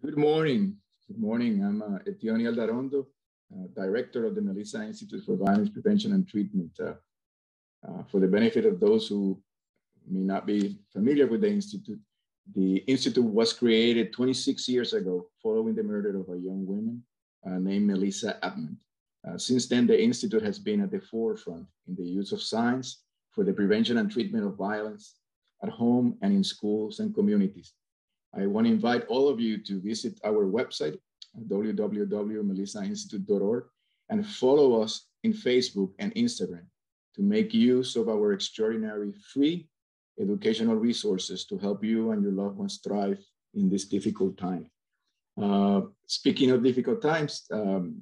Good morning. Good morning. I'm Etioni Aldarondo, Director of the Melissa Institute for Violence Prevention and Treatment. For the benefit of those who may not be familiar with the Institute was created 26 years ago following the murder of a young woman named Melissa Abman. Since then, the Institute has been at the forefront in the use of science for the prevention and treatment of violence at home and in schools and communities. I want to invite all of you to visit our website, www.melissainstitute.org, and follow us in Facebook and Instagram to make use of our extraordinary free educational resources to help you and your loved ones thrive in this difficult time. Speaking of difficult times, the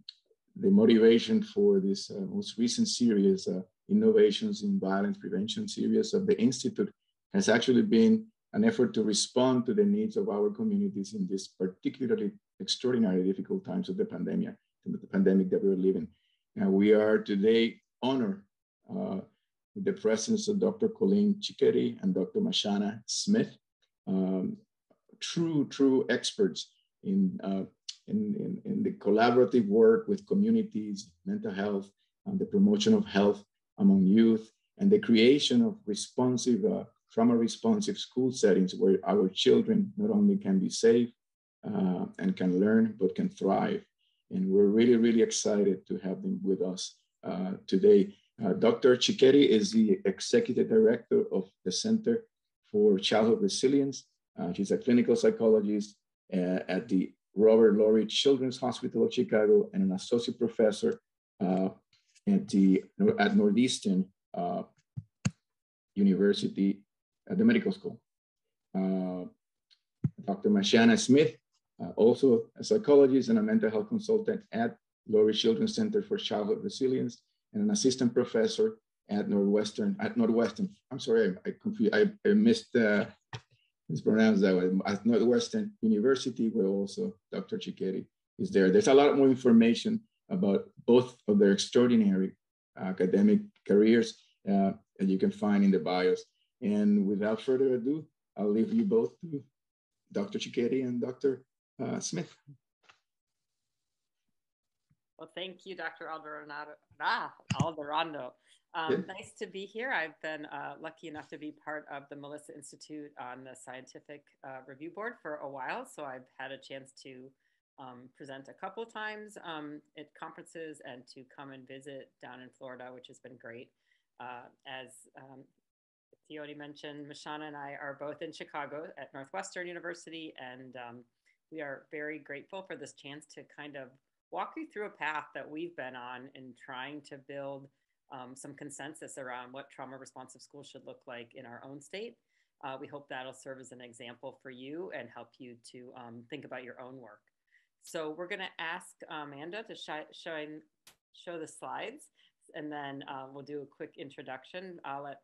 motivation for this most recent series, Innovations in Violence Prevention series of the Institute, has actually been an effort to respond to the needs of our communities in these particularly extraordinary difficult times of the pandemic that we're living. And we are today honored with the presence of Dr. Colleen Cicchetti and Dr. Mashana Smith, true experts in the collaborative work with communities, mental health, and the promotion of health among youth, and the creation of responsive trauma-responsive school settings where our children not only can be safe and can learn, but can thrive. And we're really excited to have them with us today. Dr. Cicchetti is the Executive Director of the Center for Childhood Resilience. She's a clinical psychologist at the Robert Laurie Children's Hospital of Chicago and an associate professor at Northeastern University at the medical school. Dr. Mashana Smith, also a psychologist and a mental health consultant at Laurie Children's Center for Childhood Resilience and an assistant professor at Northwestern. I'm sorry, I mispronounced that one. At Northwestern University, where also Dr. Cicchetti is there. There's a lot more information about both of their extraordinary academic careers that you can find in the bios. And without further ado, I'll leave you both to Dr. Cicchetti and Dr. Smith. Well, thank you, Dr. Aldarondo. Nice to be here. I've been lucky enough to be part of the Melissa Institute on the Scientific Review Board for a while, so I've had a chance to present a couple times at conferences and to come and visit down in Florida, which has been great. As Theody mentioned, Mashana and I are both in Chicago at Northwestern University, and we are very grateful for this chance to kind of walk you through a path that we've been on in trying to build some consensus around what trauma-responsive schools should look like in our own state. We hope that'll serve as an example for you and help you to think about your own work. So we're going to ask Amanda to show the slides, and then we'll do a quick introduction. I'll let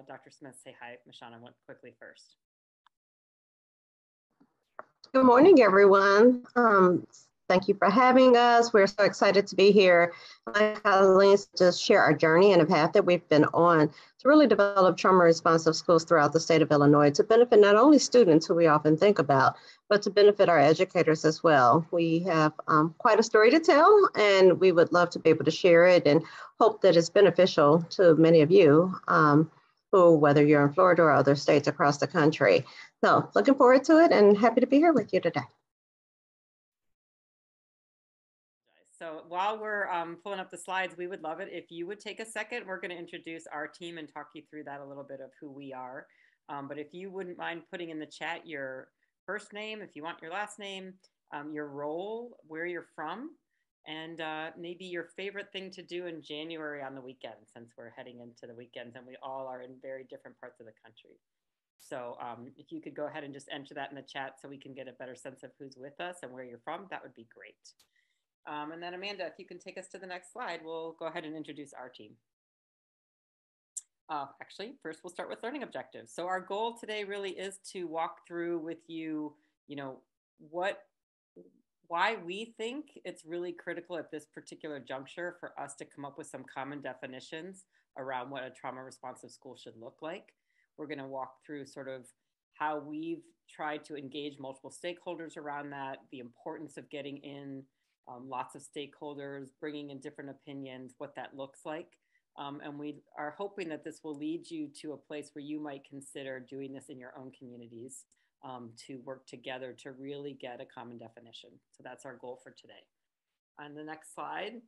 Dr. Smith say hi, Mashana, quickly first. Good morning, everyone. Thank you for having us. We're so excited to be here. Like Colleen, to share our journey and a path that we've been on to really develop trauma-responsive schools throughout the state of Illinois to benefit not only students who we often think about, but to benefit our educators as well. We have quite a story to tell, and we would love to be able to share it and hope that it's beneficial to many of you who, whether you're in Florida or other states across the country. So looking forward to it and happy to be here with you today. So while we're pulling up the slides, we would love it if you would take a second. We're going to introduce our team and talk you through that a little bit of who we are. But if you wouldn't mind putting in the chat your first name, if you want your last name, your role, where you're from, and maybe your favorite thing to do in January on the weekend, since we're heading into the weekends and we all are in very different parts of the country. So if you could go ahead and just enter that in the chat so we can get a better sense of who's with us and where you're from, that would be great. And then Amanda, if you can take us to the next slide, we'll go ahead and introduce our team. Actually, first we'll start with learning objectives. So our goal today really is to walk through with you, why we think it's really critical at this particular juncture for us to come up with some common definitions around what a trauma responsive school should look like. We're going to walk through sort of how we've tried to engage multiple stakeholders around that, the importance of getting in lots of stakeholders, bringing in different opinions, what that looks like. And we are hoping that this will lead you to a place where you might consider doing this in your own communities to work together to really get a common definition. So that's our goal for today. On the next slide,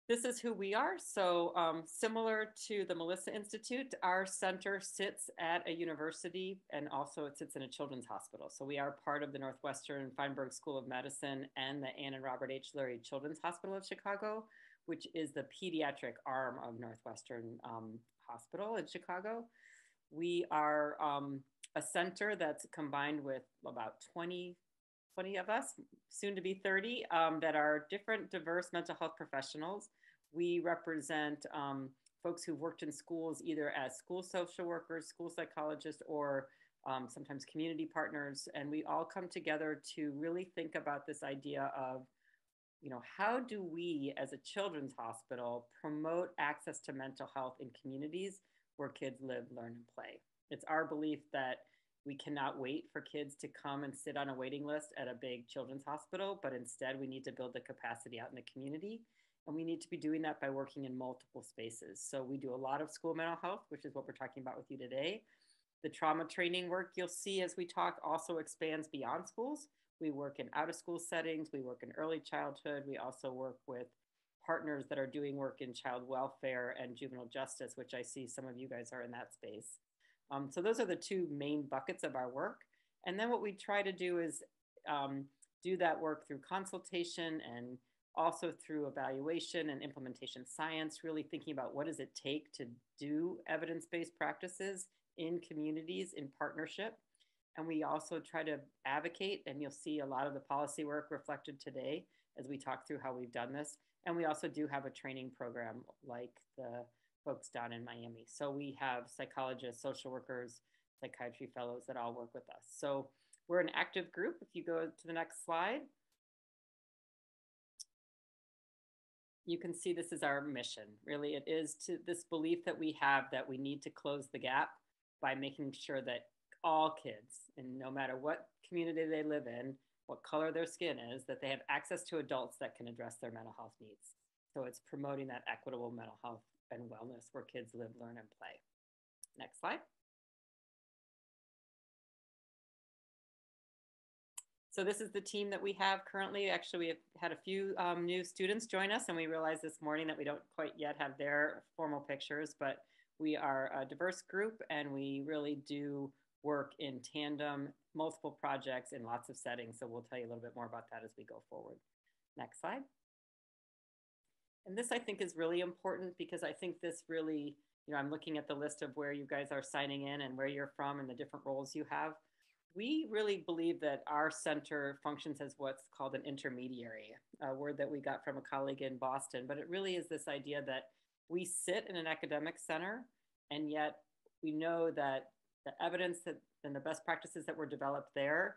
this is who we are. So similar to the Melissa Institute, our center sits at a university and also it sits in a children's hospital. So we are part of the Northwestern Feinberg School of Medicine and the Ann and Robert H. Lurie Children's Hospital of Chicago, which is the pediatric arm of Northwestern Hospital in Chicago. We are a center that's combined with about 20 of us, soon to be 30, that are different, diverse mental health professionals. We represent folks who've worked in schools either as school social workers, school psychologists, or sometimes community partners. And we all come together to really think about this idea of, how do we as a children's hospital promote access to mental health in communities where kids live, learn, and play? It's our belief that we cannot wait for kids to come and sit on a waiting list at a big children's hospital, but instead we need to build the capacity out in the community. And we need to be doing that by working in multiple spaces. So we do a lot of school mental health, which is what we're talking about with you today. The trauma training work you'll see as we talk also expands beyond schools. We work in out of school settings. We work in early childhood. We also work with partners that are doing work in child welfare and juvenile justice, which I see some of you guys are in that space. So those are the two main buckets of our work. And then what we try to do is do that work through consultation and also through evaluation and implementation science, really thinking about what does it take to do evidence-based practices in communities in partnership. And we also try to advocate, and you'll see a lot of the policy work reflected today as we talk through how we've done this. And we also do have a training program like the folks down in Miami. So we have psychologists, social workers, psychiatry fellows that all work with us. So we're an active group. If you go to the next slide, you can see this is our mission. Really, it is to this belief that we have that we need to close the gap by making sure that all kids, and no matter what community they live in, what color their skin is, that they have access to adults that can address their mental health needs. So it's promoting that equitable mental health and wellness where kids live, learn, and play. Next slide. So this is the team that we have currently. Actually, we have had a few new students join us, and we realized this morning that we don't quite yet have their formal pictures, but we are a diverse group, and we really do work in tandem, multiple projects in lots of settings. So we'll tell you a little bit more about that as we go forward. Next slide. And this, I think, is really important because I think this really, I'm looking at the list of where you guys are signing in and where you're from and the different roles you have. We really believe that our center functions as what's called an intermediary, a word that we got from a colleague in Boston, but it really is this idea that we sit in an academic center, and yet we know that the evidence that and the best practices that were developed there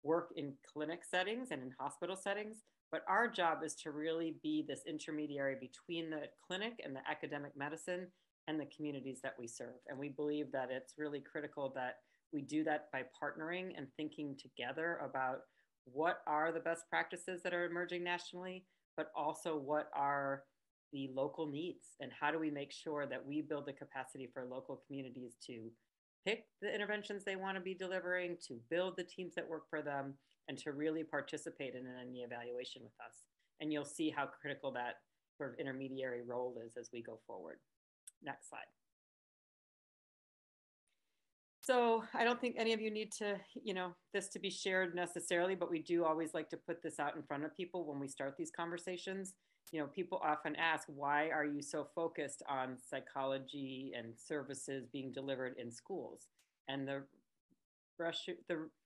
work in clinic settings and in hospital settings, but our job is to really be this intermediary between the clinic and the academic medicine and the communities that we serve. And we believe that it's really critical that we do that by partnering and thinking together about what are the best practices that are emerging nationally, but also what are the local needs and how do we make sure that we build the capacity for local communities to pick the interventions they want to be delivering, to build the teams that work for them, and to really participate in any evaluation with us. And you'll see how critical that sort of intermediary role is as we go forward. Next slide. So I don't think any of you need to, this to be shared necessarily, but we do always like to put this out in front of people when we start these conversations. People often ask, why are you so focused on psychology and services being delivered in schools? And the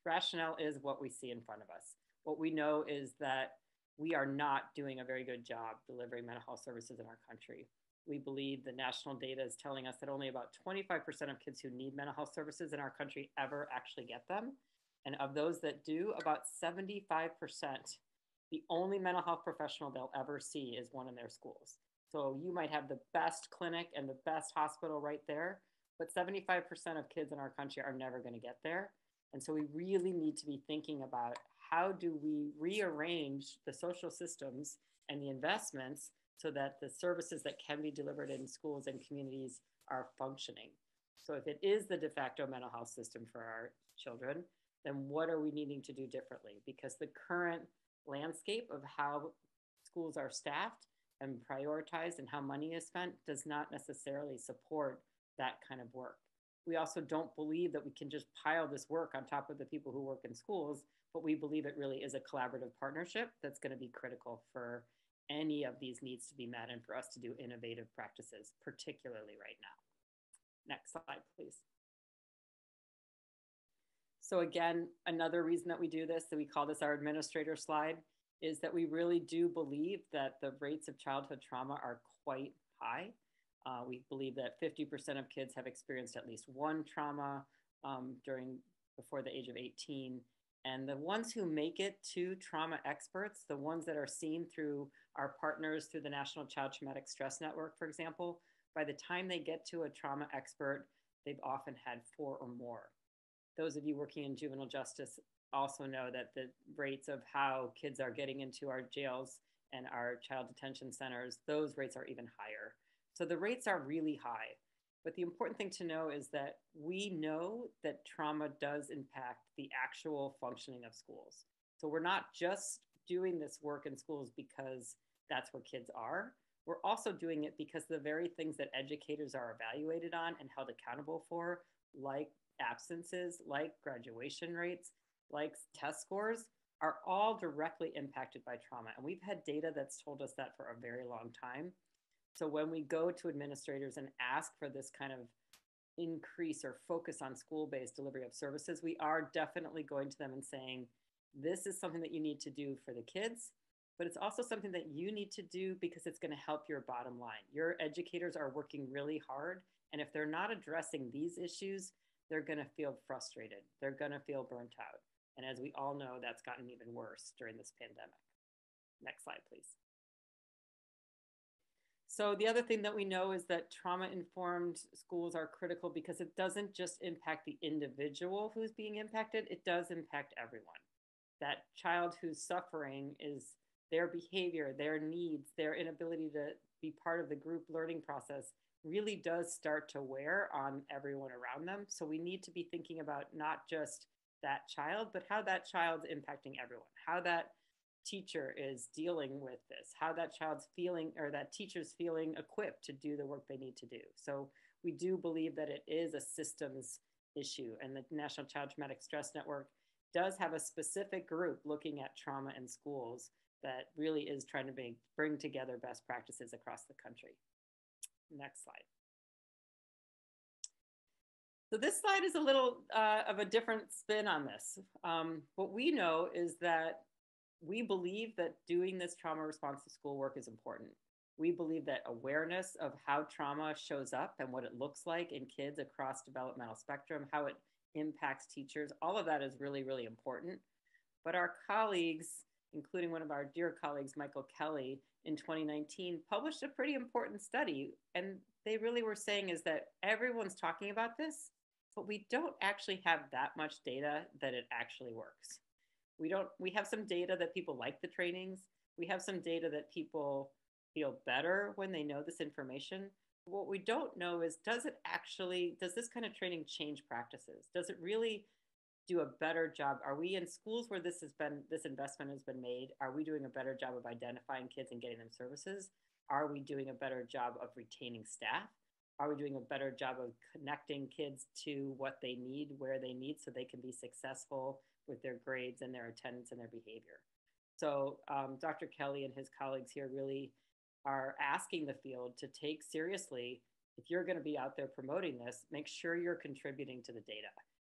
rationale is what we see in front of us. What we know is that we are not doing a very good job delivering mental health services in our country. We believe the national data is telling us that only about 25% of kids who need mental health services in our country ever actually get them. And of those that do, about 75%, the only mental health professional they'll ever see is one in their schools. So you might have the best clinic and the best hospital right there, but 75% of kids in our country are never going to get there. And so we really need to be thinking about how do we rearrange the social systems and the investments so that the services that can be delivered in schools and communities are functioning. So if it is the de facto mental health system for our children, then what are we needing to do differently? Because the current landscape of how schools are staffed and prioritized and how money is spent does not necessarily support that kind of work. We also don't believe that we can just pile this work on top of the people who work in schools, but we believe it really is a collaborative partnership that's going to be critical for any of these needs to be met and for us to do innovative practices, particularly right now. Next slide, please. So again, another reason that we do this, that we call this our administrator slide, is that we really do believe that the rates of childhood trauma are quite high. We believe that 50% of kids have experienced at least one trauma before the age of 18. And the ones who make it to trauma experts, the ones that are seen through our partners through the National Child Traumatic Stress Network, for example, by the time they get to a trauma expert, they've often had 4 or more. Those of you working in juvenile justice also know that the rates of how kids are getting into our jails and our child detention centers, those rates are even higher. So the rates are really high. But the important thing to know is that we know that trauma does impact the actual functioning of schools. So we're not just doing this work in schools because that's where kids are. We're also doing it because the very things that educators are evaluated on and held accountable for, like absences, like graduation rates, like test scores, are all directly impacted by trauma. And we've had data that's told us that for a very long time. So when we go to administrators and ask for this kind of increase or focus on school-based delivery of services, we are definitely going to them and saying, this is something that you need to do for the kids, but it's also something that you need to do because it's going to help your bottom line. Your educators are working really hard, and if they're not addressing these issues, they're going to feel frustrated. They're going to feel burnt out. And as we all know, that's gotten even worse during this pandemic. Next slide, please. So the other thing that we know is that trauma-informed schools are critical because it doesn't just impact the individual who's being impacted, it does impact everyone. That child who's suffering is their behavior, their needs, their inability to be part of the group learning process really does start to wear on everyone around them. So we need to be thinking about not just that child, but how that child's impacting everyone, how that teacher is dealing with this, how that child's feeling or that teacher's feeling equipped to do the work they need to do. So we do believe that it is a systems issue, and the National Child Traumatic Stress Network does have a specific group looking at trauma in schools that really is trying to bring together best practices across the country. Next slide. So this slide is a little of a different spin on this. What we know is that we believe that doing this trauma responsive schoolwork is important. We believe that awareness of how trauma shows up and what it looks like in kids across developmental spectrum, how it impacts teachers, all of that is really, really important. But our colleagues, including one of our dear colleagues, Michael Kelly, in 2019, published a pretty important study. And they really were saying is that everyone's talking about this, but we don't actually have that much data that it actually works. We have some data that people like the trainings. We have some data that people feel better when they know this information. What we don't know is, does this kind of training change practices? Does it really do a better job? Are we in schools where this investment has been made? Are we doing a better job of identifying kids and getting them services? Are we doing a better job of retaining staff? Are we doing a better job of connecting kids to what they need, where they need, so they can be successful with their grades and their attendance and their behavior? So Dr. Kelly and his colleagues here really are asking the field to take seriously, if you're going to be out there promoting this, make sure you're contributing to the data.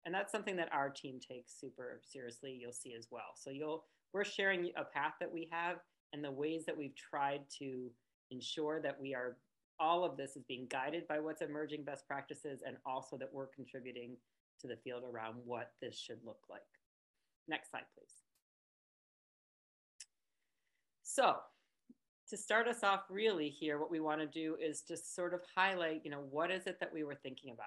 And that's something that our team takes super seriously, you'll see as well. So we're sharing a path that we have and the ways that we've tried to ensure that all of this is being guided by what's emerging best practices, and also that we're contributing to the field around what this should look like. Next slide, please. So to start us off really here, what we want to do is just sort of highlight, what is it that we were thinking about?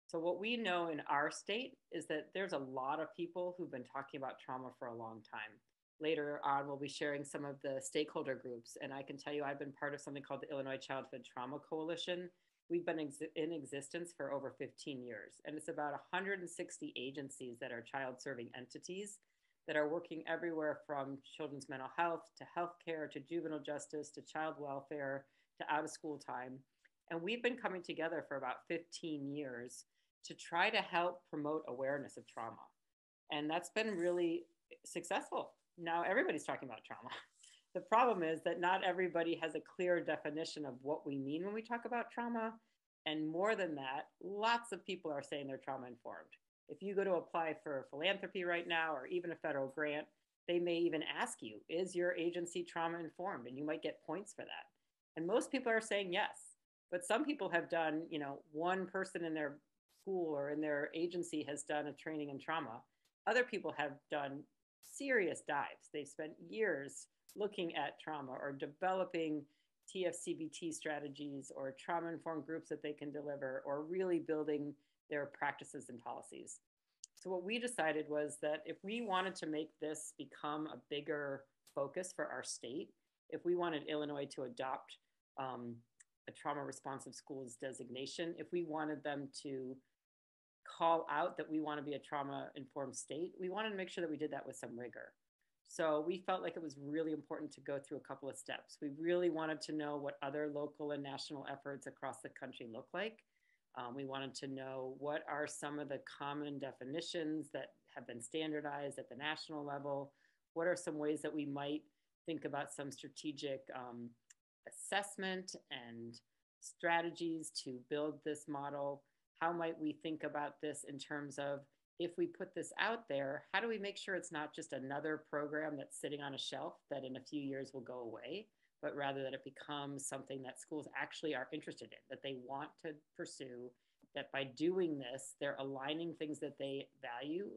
So what we know in our state is that there's a lot of people who've been talking about trauma for a long time. Later on, we'll be sharing some of the stakeholder groups. And I can tell you, I've been part of something called the Illinois Childhood Trauma Coalition. We've been in existence for over 15 years. And it's about 160 agencies that are child-serving entities that are working everywhere from children's mental health to healthcare to juvenile justice to child welfare to out-of-school time. And we've been coming together for about 15 years to try to help promote awareness of trauma. And that's been really successful. Now everybody's talking about trauma. The problem is that not everybody has a clear definition of what we mean when we talk about trauma. And more than that, lots of people are saying they're trauma informed. If you go to apply for philanthropy right now, or even a federal grant, they may even ask you, is your agency trauma informed? And you might get points for that. And most people are saying yes. But some people have done, one person in their school or in their agency has done a training in trauma. Other people have done serious dives. They've spent years looking at trauma or developing TFCBT strategies or trauma-informed groups that they can deliver, or really building their practices and policies. So what we decided was that if we wanted to make this become a bigger focus for our state, if we wanted Illinois to adopt a trauma responsive schools designation, if we wanted them to call out that we want to be a trauma informed state, we wanted to make sure that we did that with some rigor. So we felt like it was really important to go through a couple of steps. We really wanted to know what other local and national efforts across the country look like. We wanted to know what are some of the common definitions that have been standardized at the national level. What are some ways that we might think about some strategic assessment and strategies to build this model? How might we think about this in terms of, if we put this out there, how do we make sure it's not just another program that's sitting on a shelf that in a few years will go away, but rather that it becomes something that schools actually are interested in, that they want to pursue, that by doing this, they're aligning things that they value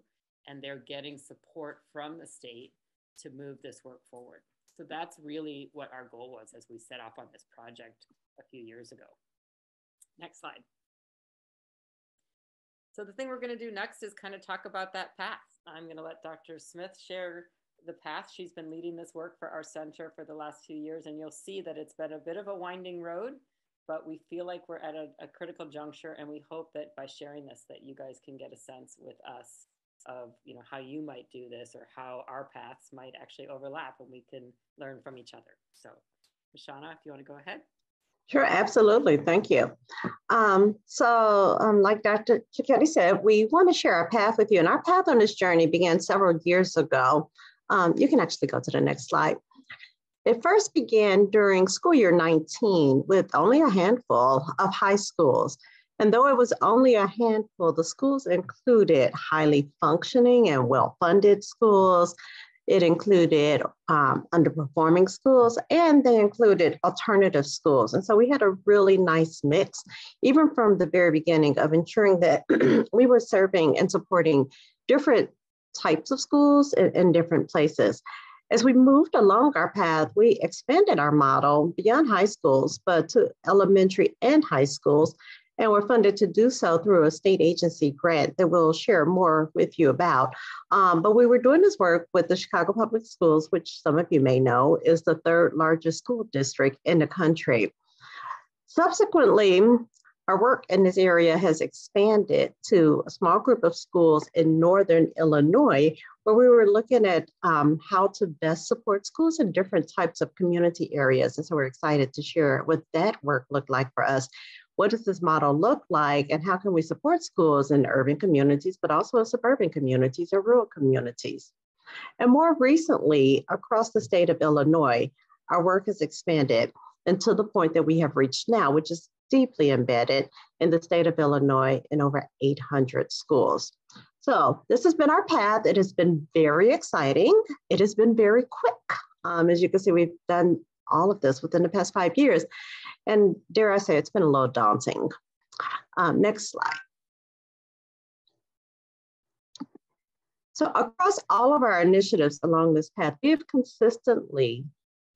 and they're getting support from the state to move this work forward. So that's really what our goal was as we set off on this project a few years ago. Next slide. So the thing we're going to do next is kind of talk about that path. I'm going to let Dr. Smith share the path. She's been leading this work for our center for the last few years, and you'll see that it's been a bit of a winding road, but we feel like we're at a critical juncture, and we hope that by sharing this that you guys can get a sense with us of how you might do this, or how our paths might actually overlap, and we can learn from each other. So Mashana, if you want to go ahead. Sure, absolutely. Thank you. Like Dr. Cicchetti said, we want to share our path with you. And our path on this journey began several years ago. You can actually go to the next slide. It first began during school year 19 with only a handful of high schools. And though it was only a handful, the schools included highly functioning and well-funded schools. It included underperforming schools, and they included alternative schools. And so we had a really nice mix, even from the very beginning, of ensuring that we were serving and supporting different types of schools in different places. As we moved along our path, we expanded our model beyond high schools, but to elementary and high schools. And we're funded to do so through a state agency grant that we'll share more with you about. But we were doing this work with the Chicago Public Schools, which some of you may know is the third largest school district in the country. Subsequently, our work in this area has expanded to a small group of schools in Northern Illinois, where we were looking at how to best support schools in different types of community areas. And so we're excited to share what that work looked like for us. What does this model look like, and how can we support schools in urban communities, but also in suburban communities or rural communities? And more recently, across the state of Illinois, our work has expanded until the point that we have reached now, which is deeply embedded in the state of Illinois in over 800 schools. So this has been our path. It has been very exciting. It has been very quick. As you can see, we've done all of this within the past 5 years. And dare I say, it's been a little daunting. Next slide. So across all of our initiatives along this path, we have consistently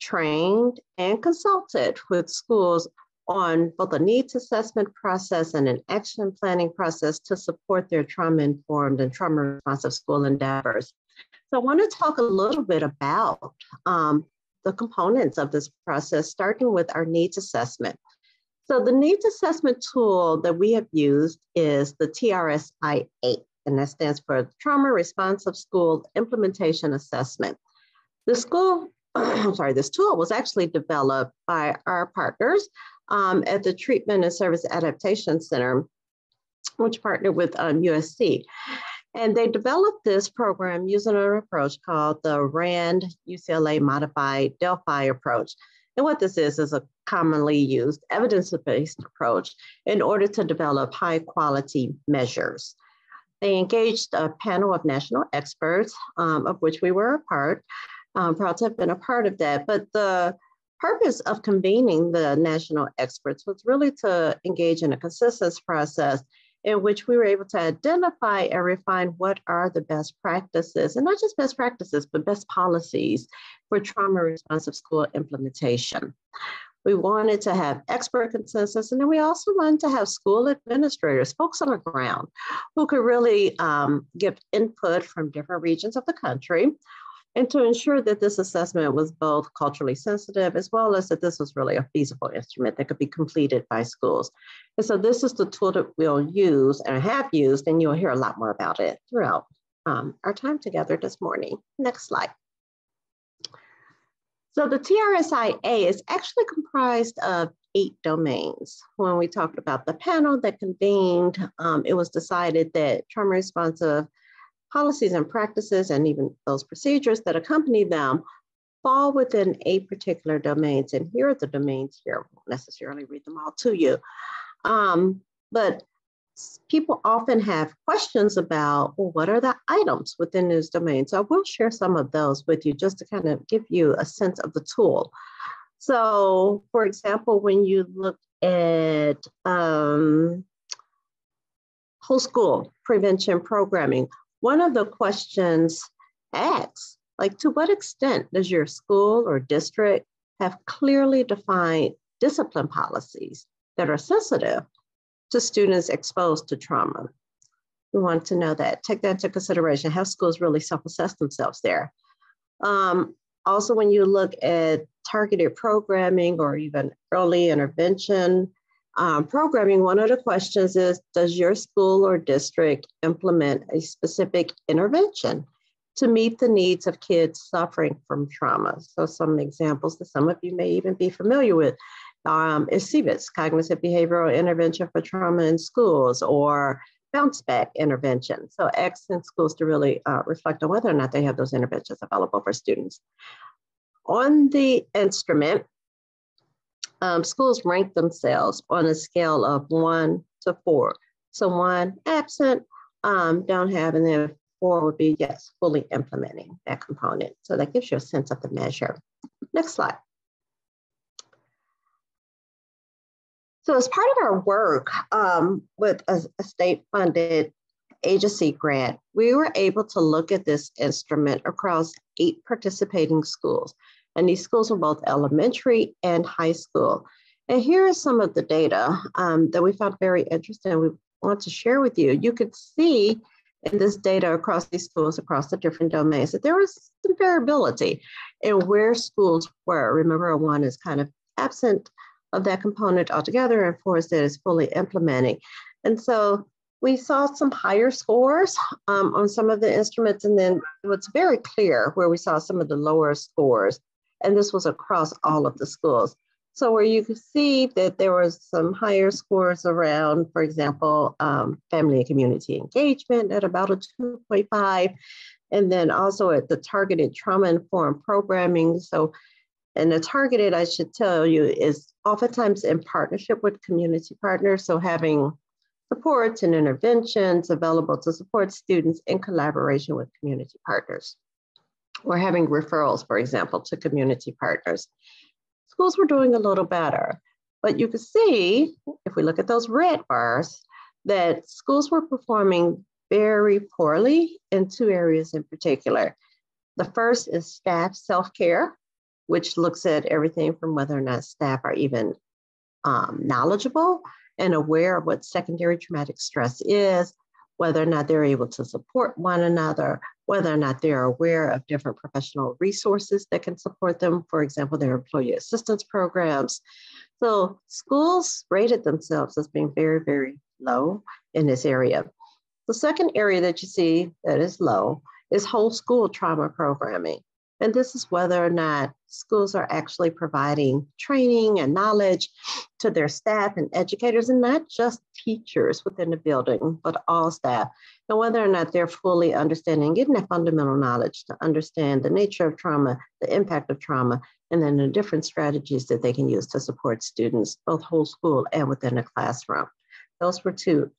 trained and consulted with schools on both a needs assessment process and an action planning process to support their trauma-informed and trauma-responsive school endeavors. So I want to talk a little bit about the components of this process, starting with our needs assessment. So the needs assessment tool that we have used is the TRSI-8, and that stands for Trauma Responsive School Implementation Assessment. This tool was actually developed by our partners at the Treatment and Service Adaptation Center, which partnered with USC. And they developed this program using an approach called the RAND UCLA Modified Delphi approach. And what this is a commonly used evidence-based approach in order to develop high quality measures. They engaged a panel of national experts, of which we were a part. Proud to have been a part of that. But the purpose of convening the national experts was really to engage in a consensus process in which we were able to identify and refine what are the best practices, and not just best practices, but best policies for trauma responsive school implementation. We wanted to have expert consensus, and then we also wanted to have school administrators, folks on the ground, who could really give input from different regions of the country, and to ensure that this assessment was both culturally sensitive, as well as that this was really a feasible instrument that could be completed by schools. And so this is the tool that we'll use and have used, and you'll hear a lot more about it throughout our time together this morning. Next slide. So the TRSI-A is actually comprised of 8 domains. When we talked about the panel that convened, it was decided that trauma responsive policies and practices, and even those procedures that accompany them, fall within 8 particular domains. And here are the domains here. I won't necessarily read them all to you. But people often have questions about, well, what are the items within those domains? So I will share some of those with you just to kind of give you a sense of the tool. So for example, when you look at whole school prevention programming, one of the questions asks, like, to what extent does your school or district have clearly defined discipline policies that are sensitive to students exposed to trauma? We want to know that. Take that into consideration. Have schools really self-assess themselves there? Also, when you look at targeted programming or even early intervention programming, one of the questions is, does your school or district implement a specific intervention to meet the needs of kids suffering from trauma? So some examples that some of you may even be familiar with is CBITS, Cognitive Behavioral Intervention for Trauma in Schools, or bounce back intervention. So asking schools to really reflect on whether or not they have those interventions available for students. On the instrument, schools rank themselves on a scale of 1 to 4. So 1, absent, don't have, and then 4 would be, yes, fully implementing that component. So that gives you a sense of the measure. Next slide. So as part of our work with a state-funded agency grant, we were able to look at this instrument across 8 participating schools. And these schools were both elementary and high school. And here are some of the data that we found very interesting. We want to share with you. You could see in this data across these schools, across the different domains, that there was some variability in where schools were. Remember, 1 is kind of absent of that component altogether, and 4 is that it's fully implementing. And so we saw some higher scores on some of the instruments, and then it's very clear where we saw some of the lower scores. And this was across all of the schools. So where you could see that there was some higher scores around, for example, family and community engagement at about a 2.5, and then also at the targeted trauma-informed programming. So, and the targeted, I should tell you, is oftentimes in partnership with community partners. So having supports and interventions available to support students in collaboration with community partners. Or having referrals, for example, to community partners. Schools were doing a little better, but you can see, if we look at those red bars, that schools were performing very poorly in 2 areas in particular. The first is staff self-care, which looks at everything from whether or not staff are even knowledgeable and aware of what secondary traumatic stress is, whether or not they're able to support one another, whether or not they're aware of different professional resources that can support them, for example, their employee assistance programs. So schools rated themselves as being very, very low in this area. The second area that you see that is low is whole school trauma programming. And this is whether or not schools are actually providing training and knowledge to their staff and educators, and not just teachers within the building, but all staff, and whether or not they're fully understanding, getting that fundamental knowledge to understand the nature of trauma, the impact of trauma, and then the different strategies that they can use to support students, both whole school and within the classroom. Those were two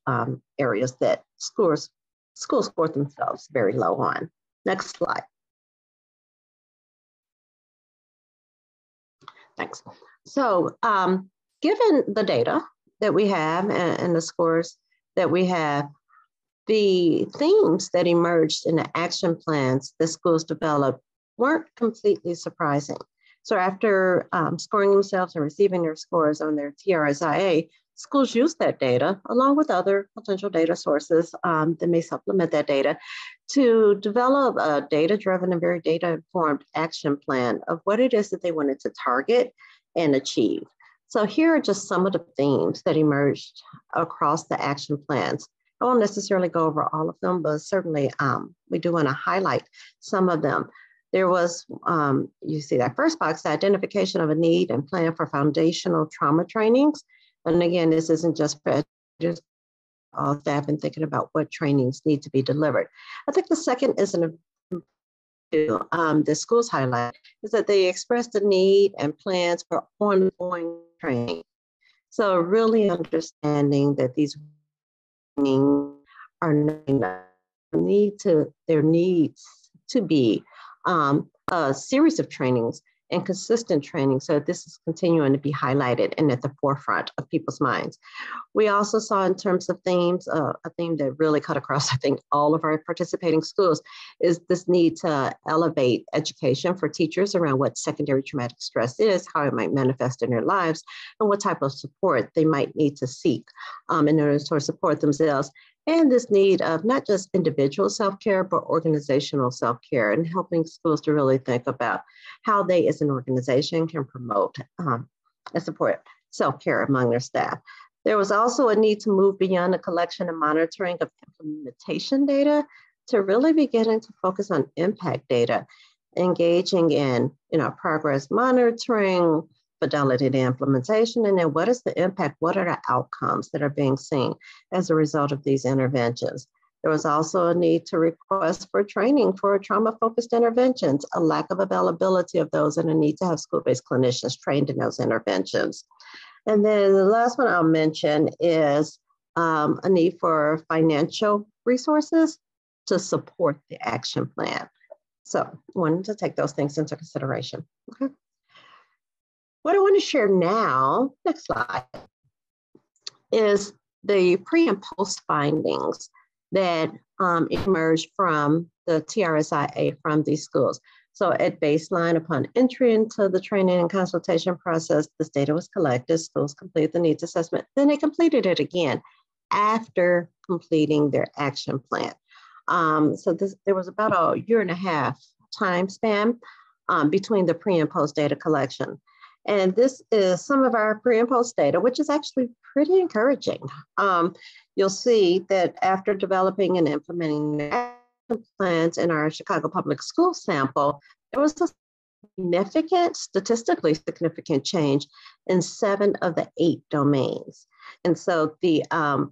areas that schools scored themselves very low on. Next slide. Thanks. So given the data that we have and the scores that we have, the themes that emerged in the action plans that schools developed weren't completely surprising. So after scoring themselves and receiving their scores on their TRSIA, schools use that data along with other potential data sources that may supplement that data to develop a data-driven and very data-informed action plan of what it is that they wanted to target and achieve. So here are just some of the themes that emerged across the action plans. I won't necessarily go over all of them, but certainly we do want to highlight some of them. There was, you see that first box, the identification of a need and plan for foundational trauma trainings. And again, this isn't just for educators, all staff and thinking about what trainings need to be delivered. I think the second is the schools highlight is that they expressed the need and plans for ongoing training. So really understanding that these trainings are there needs to be a series of trainings and consistent training, so this is continuing to be highlighted and at the forefront of people's minds. We also saw in terms of themes, a theme that really cut across, I think, all of our participating schools is this need to elevate education for teachers around what secondary traumatic stress is, how it might manifest in their lives, and what type of support they might need to seek in order to support themselves. And this need of not just individual self-care, but organizational self-care, and helping schools to really think about how they as an organization can promote and support self-care among their staff. There was also a need to move beyond the collection and monitoring of implementation data to really beginning to focus on impact data, engaging in progress monitoring, fidelity to implementation, and then what is the impact, what are the outcomes that are being seen as a result of these interventions. There was also a need to request for training for trauma-focused interventions, a lack of availability of those, and a need to have school-based clinicians trained in those interventions. And then the last one I'll mention is a need for financial resources to support the action plan. So I wanted to take those things into consideration. Okay. What I want to share now, next slide, is the pre and post findings that emerged from the TRSIA from these schools. So at baseline, upon entry into the training and consultation process, this data was collected, schools completed the needs assessment, then they completed it again after completing their action plan. So there was about a 1.5 year time span between the pre and post data collection. And this is some of our pre and post data, which is actually pretty encouraging. You'll see that after developing and implementing action plans in our Chicago Public School sample, there was a statistically significant change in 7 of the 8 domains. And so the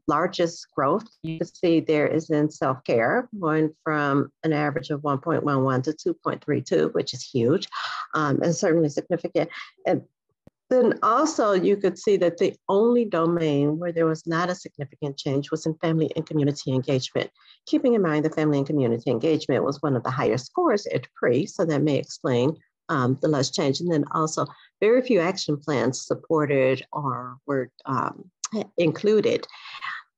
largest growth you can see there is in self-care, going from an average of 1.11 to 2.32, which is huge and certainly significant. And then also you could see that the only domain where there was not a significant change was in family and community engagement. Keeping in mind that family and community engagement was one of the higher scores at pre, so that may explain the less change. And then also very few action plans supported or were included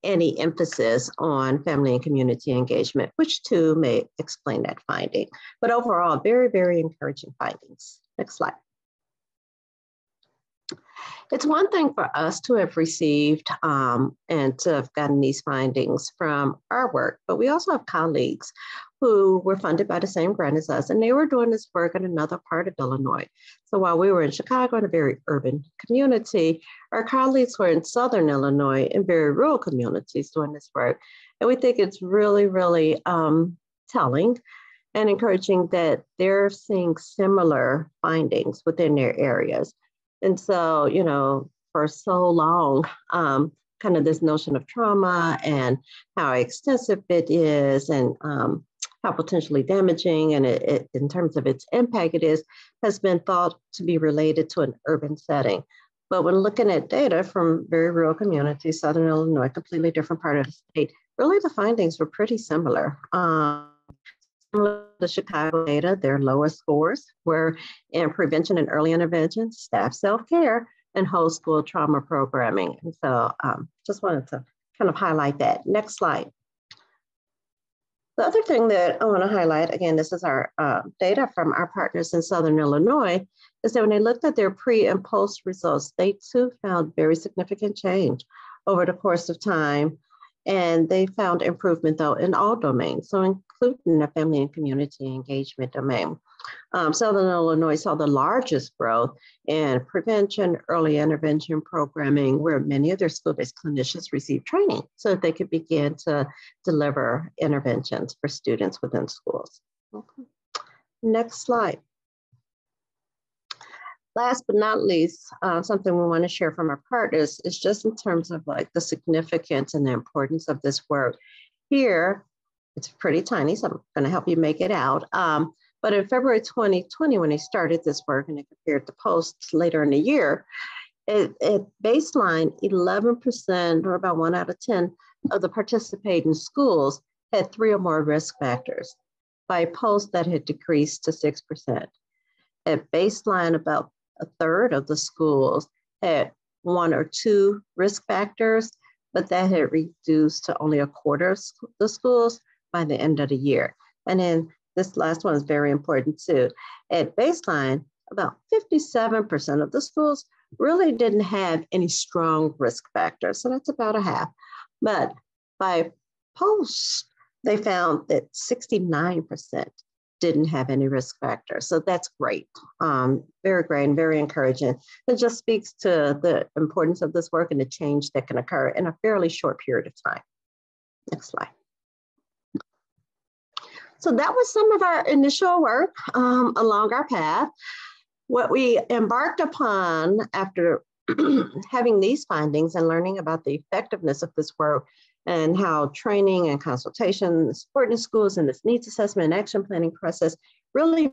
any emphasis on family and community engagement, which too may explain that finding. But overall, very, very encouraging findings. Next slide. It's one thing for us to have received and to have gotten these findings from our work, but we also have colleagues who were funded by the same grant as us, and they were doing this work in another part of Illinois. So while we were in Chicago in a very urban community, our colleagues were in Southern Illinois in very rural communities doing this work. And we think it's really, really telling and encouraging that they're seeing similar findings within their areas. And so, you know, for so long, kind of this notion of trauma and how extensive it is and how potentially damaging and it, in terms of its impact it is, has been thought to be related to an urban setting. But when looking at data from very rural communities, Southern Illinois, completely different part of the state, really the findings were pretty similar. Similar to the Chicago data, their lowest scores were in prevention and early intervention, staff self-care, and whole school trauma programming. And so just wanted to kind of highlight that. Next slide. The other thing that I want to highlight, again, this is our data from our partners in Southern Illinois, is that when they looked at their pre and post results, they too found very significant change over the course of time. And they found improvement, though, in all domains, so including the family and community engagement domain. Southern Illinois saw the largest growth in prevention, early intervention programming, where many of their school-based clinicians received training so that they could begin to deliver interventions for students within schools. Okay. Next slide. Last but not least, something we want to share from our partners is just in terms of like the significance and the importance of this work. Here, it's pretty tiny, so I'm going to help you make it out. But in February 2020, when they started this work and they compared the posts later in the year, at baseline, 11%, or about 1 out of 10 of the participating schools had 3 or more risk factors. By post, that had decreased to 6%. At baseline, about a third of the schools had 1 or 2 risk factors, but that had reduced to only a quarter of the schools by the end of the year. And then this last one is very important too. At baseline, about 57% of the schools really didn't have any strong risk factors. So that's about a half. But by post, they found that 69% didn't have any risk factors. So that's great. Very great and very encouraging. It just speaks to the importance of this work and the change that can occur in a fairly short period of time. Next slide. So that was some of our initial work along our path. What we embarked upon after having these findings and learning about the effectiveness of this work and how training and consultation, support in schools, and this needs assessment and action planning process really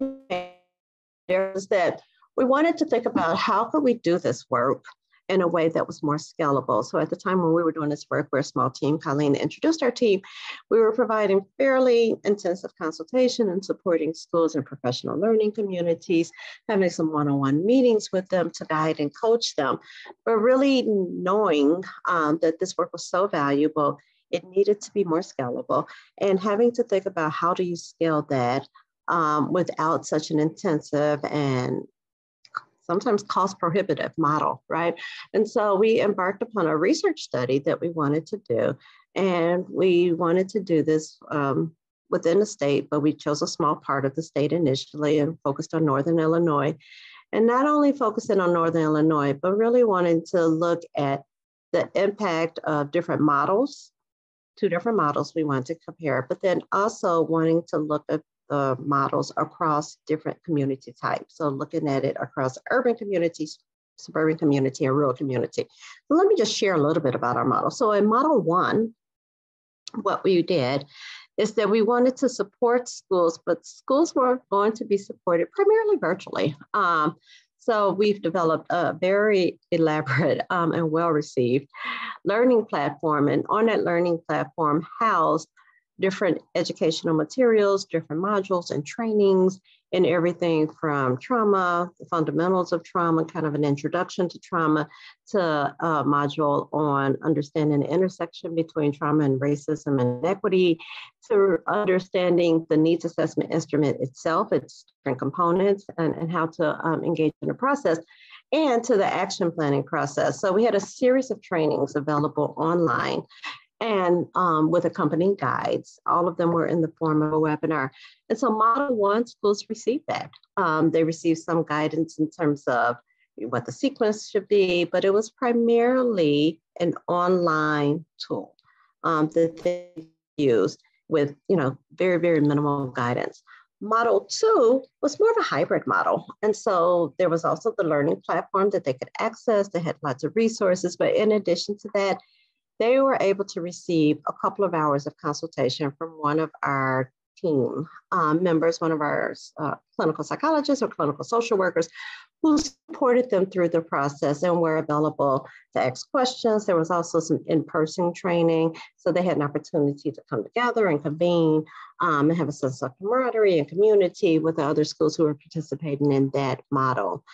is that we wanted to think about how could we do this work in a way that was more scalable. So at the time when we were doing this work, we're a small team. Colleen introduced our team. We were providing fairly intensive consultation and supporting schools and professional learning communities, having some one-on-one meetings with them to guide and coach them, but really knowing that this work was so valuable, it needed to be more scalable, and having to think about how do you scale that without such an intensive and sometimes cost prohibitive model, right? And so we embarked upon a research study that we wanted to do. And we wanted to do this within the state, but we chose a small part of the state initially and focused on Northern Illinois. And not only focusing on Northern Illinois, but really wanting to look at the impact of different models, 2 different models we wanted to compare, but then also wanting to look at the models across different community types. So looking at it across urban communities, suburban community, and rural community. So let me just share a little bit about our model. So in model 1, what we did is that we wanted to support schools, but schools were going to be supported primarily virtually. So we've developed a very elaborate and well-received learning platform. And on that learning platform housed different educational materials, different modules and trainings, and everything from trauma, the fundamentals of trauma, kind of an introduction to trauma, to a module on understanding the intersection between trauma and racism and equity, to understanding the needs assessment instrument itself, its different components, and how to engage in the process. and to the action planning process. So we had a series of trainings available online and with accompanying guides. All of them were in the form of a webinar. And so Model 1 schools received that. They received some guidance in terms of what the sequence should be, but it was primarily an online tool that they used with, very, very minimal guidance. Model 2 was more of a hybrid model. And so there was also the learning platform that they could access. They had lots of resources, but in addition to that, they were able to receive a couple of hours of consultation from one of our team members, one of our clinical psychologists or clinical social workers who supported them through the process and were available to ask questions. There was also some in-person training, so they had an opportunity to come together and convene and have a sense of camaraderie and community with the other schools who were participating in that model.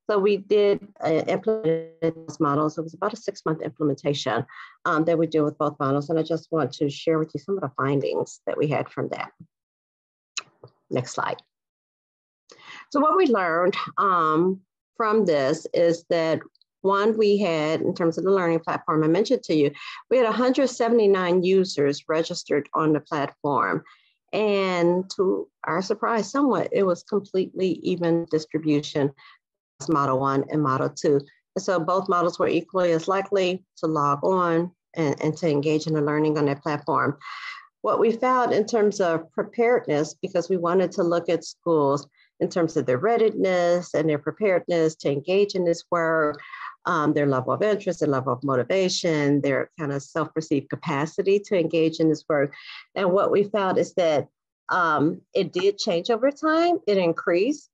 So we did implement those models. It was about a 6-month implementation that we did with both models. And I just want to share with you some of the findings that we had from that. Next slide. So what we learned from this is that one, we had, in terms of the learning platform I mentioned to you, we had 179 users registered on the platform. And to our surprise, somewhat, it was completely even distribution. Model 1 and Model 2. And so both models were equally as likely to log on and to engage in the learning on that platform. What we found in terms of preparedness, because we wanted to look at schools in terms of their readiness and their preparedness to engage in this work, their level of interest, their level of motivation, their kind of self-perceived capacity to engage in this work. And what we found is that it did change over time. It increased.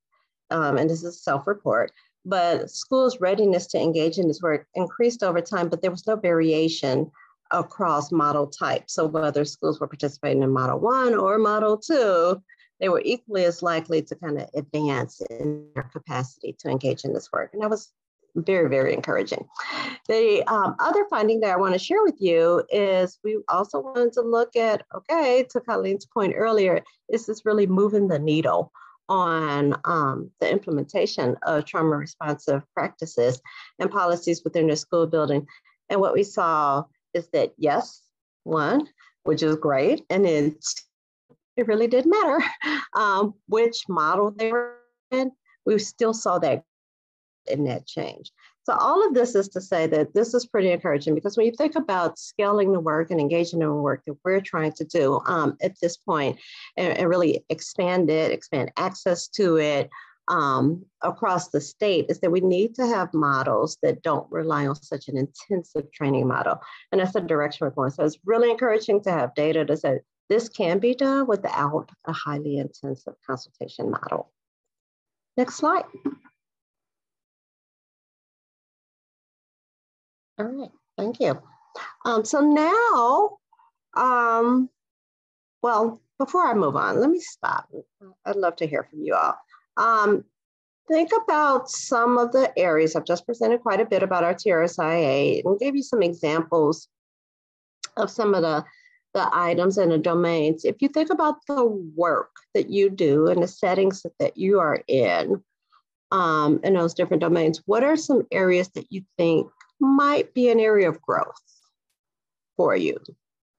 And this is self-report, but schools' readiness to engage in this work increased over time, but there was no variation across model type. So whether schools were participating in Model 1 or Model 2, they were equally as likely to kind of advance in their capacity to engage in this work. And that was very, very encouraging. The other finding that I want to share with you is we also wanted to look at, okay, to Colleen's point earlier, is this really moving the needle on the implementation of trauma responsive practices and policies within the school building. And what we saw is that yes, one, which is great, and then it really didn't matter which model they were in, we still saw that in that change. So all of this is to say that this is pretty encouraging, because when you think about scaling the work and engaging in the work that we're trying to do at this point, and really expand access to it across the state, is that we need to have models that don't rely on such an intensive training model. And that's the direction we're going. So it's really encouraging to have data that says this can be done without a highly intensive consultation model. Next slide. All right, thank you. So now, well, before I move on, let me stop. I'd love to hear from you all. Think about some of the areas. I've just presented quite a bit about our TRSIA and gave you some examples of some of the items and the domains. If you think about the work that you do and the settings that you are in those different domains, what are some areas that you think might be an area of growth for you?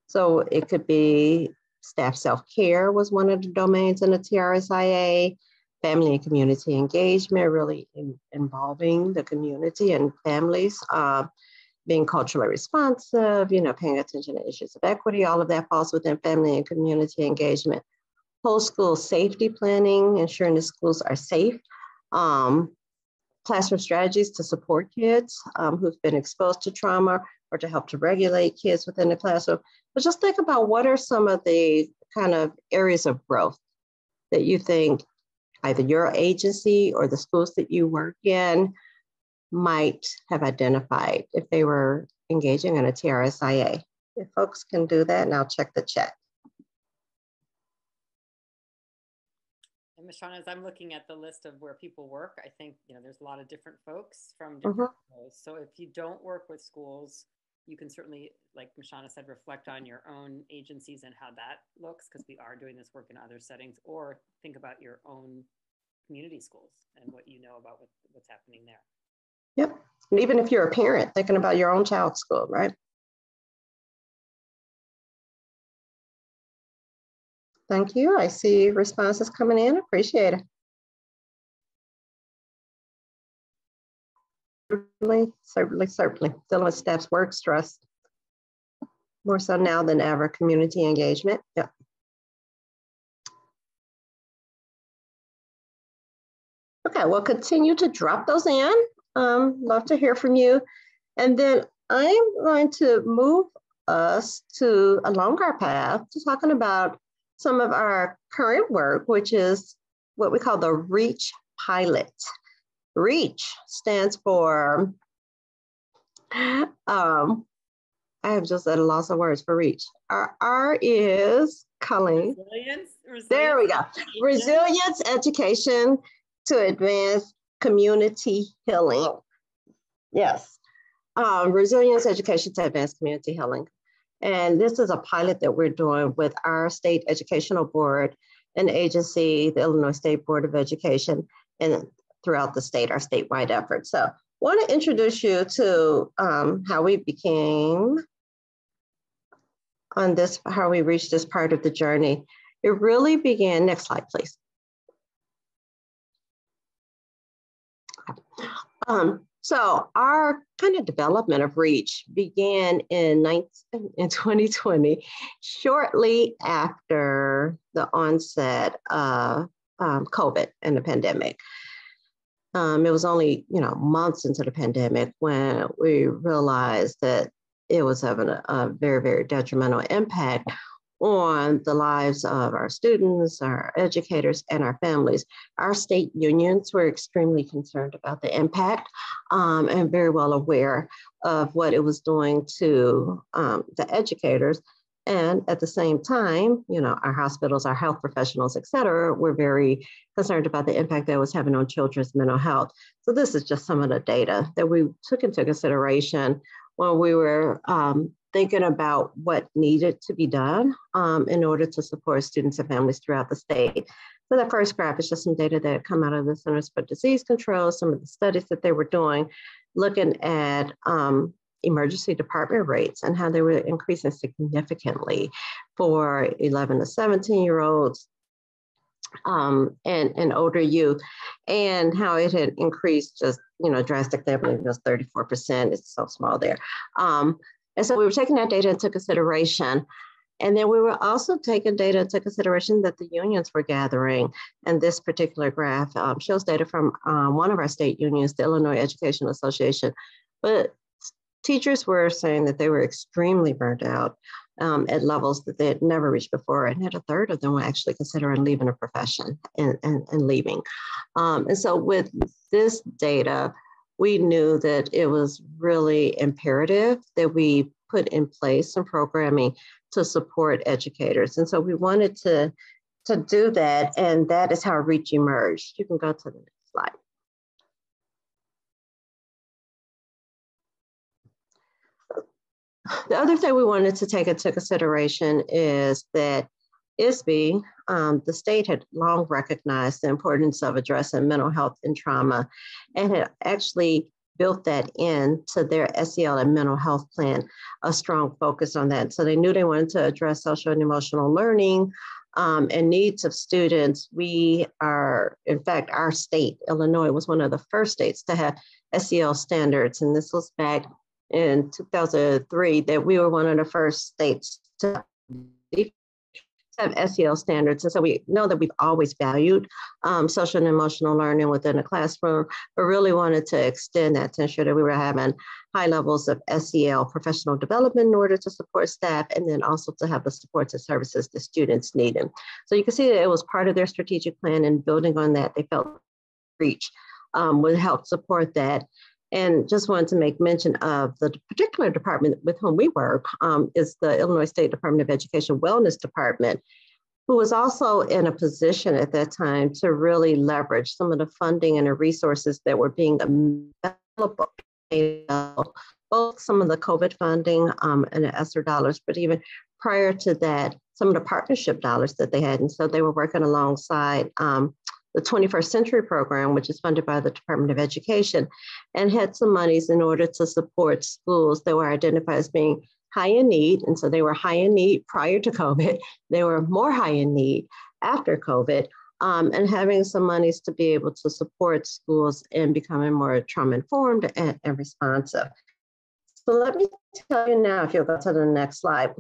So it could be staff self-care was one of the domains in the TRSIA, family and community engagement, really involving the community and families, being culturally responsive, paying attention to issues of equity, all of that falls within family and community engagement. Post-school safety planning, ensuring the schools are safe. Classroom strategies to support kids who've been exposed to trauma, or to help to regulate kids within the classroom. But just think about what are some of the kind of areas of growth that you think either your agency or the schools that you work in might have identified if they were engaging in a TRSIA. If folks can do that, and I'll check the chat. And Mashana, as I'm looking at the list of where people work, I think there's a lot of different folks from different roles. So if you don't work with schools, you can certainly, like Mashana said, reflect on your own agencies and how that looks, because we are doing this work in other settings, or think about your own community schools and what you know about what's happening there. Yep. And even if you're a parent thinking about your own child's school, right? Thank you. I see responses coming in. Appreciate it. Certainly. Dealing with staff's work stress. More so now than ever, community engagement. Yep. Okay, we'll continue to drop those in. Love to hear from you. And then I'm going to move us to along our path to talking about some of our current work, which is what we call the REACH pilot. REACH stands for, I have just at a loss of words for REACH. Our R is Colleen. Resilience. There we go. Resilience Education to Advance Community Healing. Yes. Resilience Education to Advance Community Healing. And this is a pilot that we're doing with our state educational board and agency, the Illinois State Board of Education, and throughout the state, our statewide effort. So I want to introduce you to how we became on this, how we reached this part of the journey. It really began, next slide, please. So our kind of development of REACH began in 2020, shortly after the onset of COVID and the pandemic. It was only, months into the pandemic when we realized that it was having a very, very detrimental impact on the lives of our students, our educators, and our families. Our state unions were extremely concerned about the impact and very well aware of what it was doing to the educators. And at the same time, our hospitals, our health professionals, et cetera, were very concerned about the impact that it was having on children's mental health. So this is just some of the data that we took into consideration when we were thinking about what needed to be done in order to support students and families throughout the state. So the first graph is just some data that come out of the Centers for Disease Control, some of the studies that they were doing, looking at emergency department rates and how they were increasing significantly for 11 to 17-year-olds and older youth, and how it had increased just, drastically. I believe it was 34%. It's so small there. And so we were taking that data into consideration. And then we were also taking data into consideration that the unions were gathering. And this particular graph shows data from one of our state unions, the Illinois Education Association. But teachers were saying that they were extremely burnt out at levels that they had never reached before. And had a third of them were actually considering leaving a profession and leaving. And so with this data, we knew that it was really imperative that we put in place some programming to support educators. And so we wanted to do that, and that is how REACH emerged. You can go to the next slide. The other thing we wanted to take into consideration is that ISB, the state had long recognized the importance of addressing mental health and trauma, and had actually built that into their SEL and mental health plan, a strong focus on that. So they knew they wanted to address social and emotional learning and needs of students. We are, in fact, our state, Illinois, was one of the first states to have SEL standards. And this was back in 2003, that we were one of the first states to have SEL standards. And so we know that we've always valued social and emotional learning within the classroom, but really wanted to extend that to ensure that we were having high levels of SEL professional development in order to support staff, and then also to have the supports and services the students needed. So you can see that it was part of their strategic plan, and building on that, they felt REACH would help support that. And just wanted to make mention of the particular department with whom we work is the Illinois State Department of Education Wellness Department, who was also in a position at that time to really leverage some of the funding and the resources that were being available, both some of the COVID funding and the ESSER dollars, but even prior to that, some of the partnership dollars that they had. And so they were working alongside the 21st Century Program, which is funded by the Department of Education, and had some monies in order to support schools that were identified as being high in need. And so they were high in need prior to COVID. They were more high in need after COVID, and having some monies to be able to support schools in becoming more trauma-informed and responsive. So let me tell you now, if you'll go to the next slide,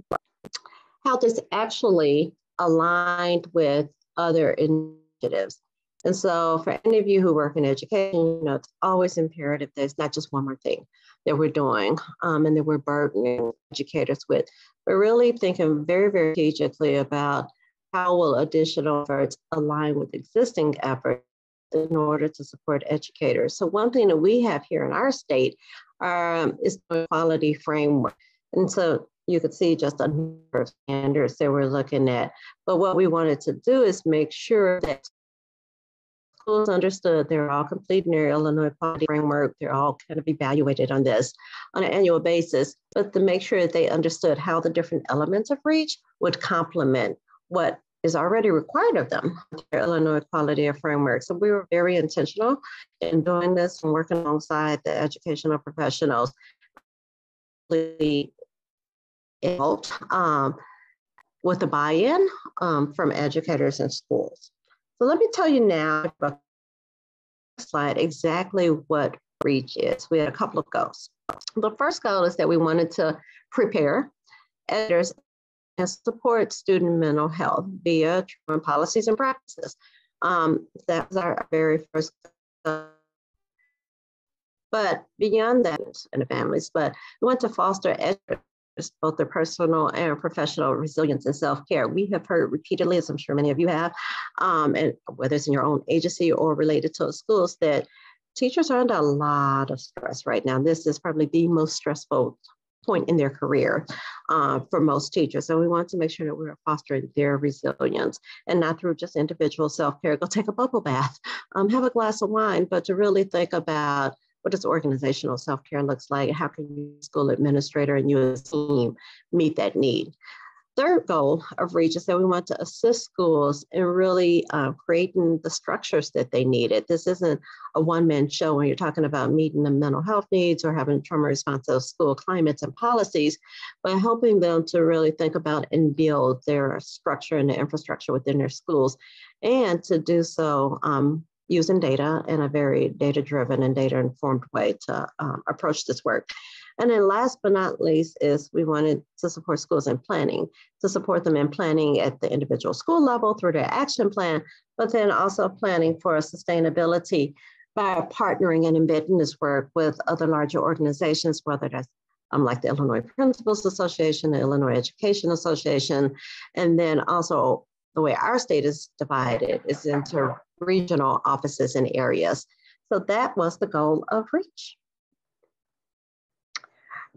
how this actually aligned with other initiatives. And so for any of you who work in education, you know, it's always imperative there's not just one more thing that we're doing and that we're burdening educators with. We're really thinking very, very strategically about how will additional efforts align with existing efforts in order to support educators. So one thing that we have here in our state is the quality framework. And so you could see just a number of standards that we're looking at. But what we wanted to do is make sure that schools understood they're all complete in their Illinois quality framework. They're all kind of evaluated on this on an annual basis, but to make sure that they understood how the different elements of REACH would complement what is already required of them, their Illinois quality of framework. So we were very intentional in doing this and working alongside the educational professionals. It helped with the buy-in from educators and schools. So let me tell you now about the slide exactly what REACH is. We had a couple of goals. The first goal is that we wanted to prepare educators and support student mental health via trauma policies and practices. That was our very first goal. But beyond that, and the families, but we want to foster educators, both their personal and professional resilience and self-care. We have heard repeatedly, as I'm sure many of you have, and whether it's in your own agency or related to schools, that teachers are under a lot of stress right now. This is probably the most stressful point in their career for most teachers. So we want to make sure that we're fostering their resilience, and not through just individual self-care, go take a bubble bath, have a glass of wine, but to really think about what does organizational self-care looks like? How can you, school administrator and you as a team, meet that need? Third goal of REACH is that we want to assist schools in really creating the structures that they needed. This isn't a one-man show when you're talking about meeting the mental health needs or having trauma responsive school climates and policies, but helping them to really think about and build their structure and the infrastructure within their schools, and to do so using data in a very data-driven and data-informed way to approach this work. And then last but not least is we wanted to support schools in planning, to support them in planning at the individual school level through their action plan, but then also planning for sustainability by partnering and embedding this work with other larger organizations, whether that's like the Illinois Principals Association, the Illinois Education Association, and then also the way our state is divided is into regional offices and areas. So that was the goal of REACH.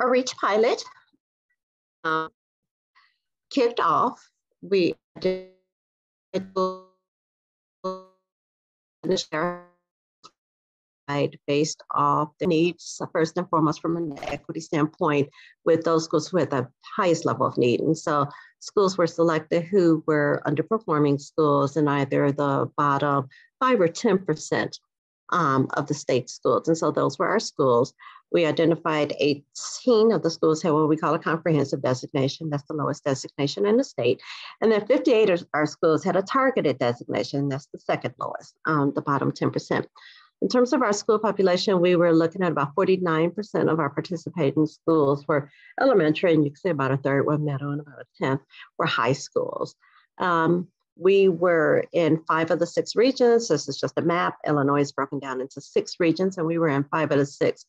A REACH pilot kicked off. We did based off the needs, first and foremost from an equity standpoint, with those schools who had the highest level of need. And so schools were selected who were underperforming schools in either the bottom 5 or 10% of the state schools. And so those were our schools. We identified 18 of the schools had what we call a comprehensive designation. That's the lowest designation in the state. And then 58 of our schools had a targeted designation. That's the second lowest, the bottom 10%. In terms of our school population, we were looking at about 49% of our participating schools were elementary, and you can say about a third were middle and about a tenth were high schools. We were in 5 of the 6 regions. This is just a map. Illinois is broken down into 6 regions, and we were in 5 of the 6.